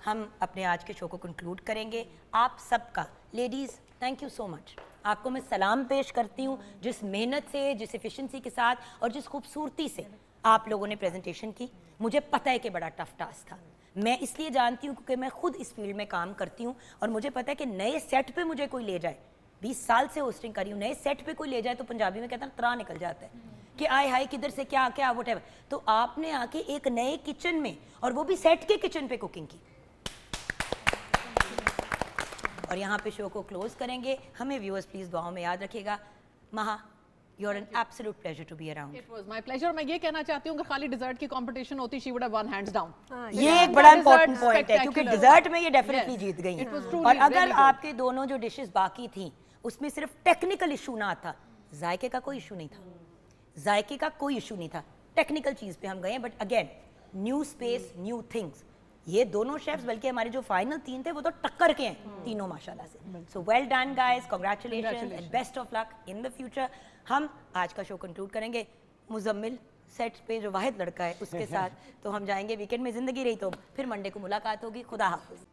हम अपने आज के शो को कंक्लूड करेंगे। आप सबका ladies thank you so much. आपको मैं सलाम पेश करती हूँ, जिस मेहनत से, जिस एफिशिएंसी के साथ और जिस खूबसूरती से आप लोगों ने प्रेजेंटेशन की। मुझे पता है कि बड़ा टफ टास्क था, मैं इसलिए जानती हूँ क्योंकि मैं खुद इस फील्ड में काम करती हूँ और मुझे पता है कि नए सेट पे मुझे कोई ले जाए, 20 साल से होस्टिंग करी हूँ, नए सेट पे कोई ले जाए तो पंजाबी में कहता है त्राह निकल जाता है कि आय हाय किधर से क्या क्या व्हाटएवर। तो आपने आके एक नए किचन में, और वो भी सेट के किचन पे कुकिंग की। और यहाँ पे शो को क्लोज करेंगे। हमें व्यूअर्स प्लीज दुआओं में याद रखिएगा। Maha, you are an absolute pleasure to be around. It was my pleasure. मैं ये कहना चाहती हूँ कि खाली डिजर्ट की कंपटीशन होती, she would have one hands down. ये एक बड़ा इंपॉर्टेंट पॉइंट है क्योंकि डिजर्ट में ये डेफिनेटली जीत गई It was हैं। truly और अगर very good. आपके दोनों जो डिशेस बाकी थी उसमें सिर्फ टेक्निकल इशू ना था, जायके का कोई इशू नहीं था, जायके का कोई इशू नहीं था, टेक्निकल चीज पे हम गए हैं। But again, new space, new things. ये दोनों शेफ्स, बल्कि हमारे जो फाइनल 3 थे वो तो टक्कर के हैं तीनों माशाल्लाह से। So well done guys, congratulations and best of luck in the future. हम आज का शो कंक्लूड करेंगे मुजम्मिल सेट पे जो वाहिद लड़का है उसके साथ। तो हम जाएंगे वीकेंड में, जिंदगी रही तो फिर मंडे को मुलाकात होगी। खुदा हाफिज।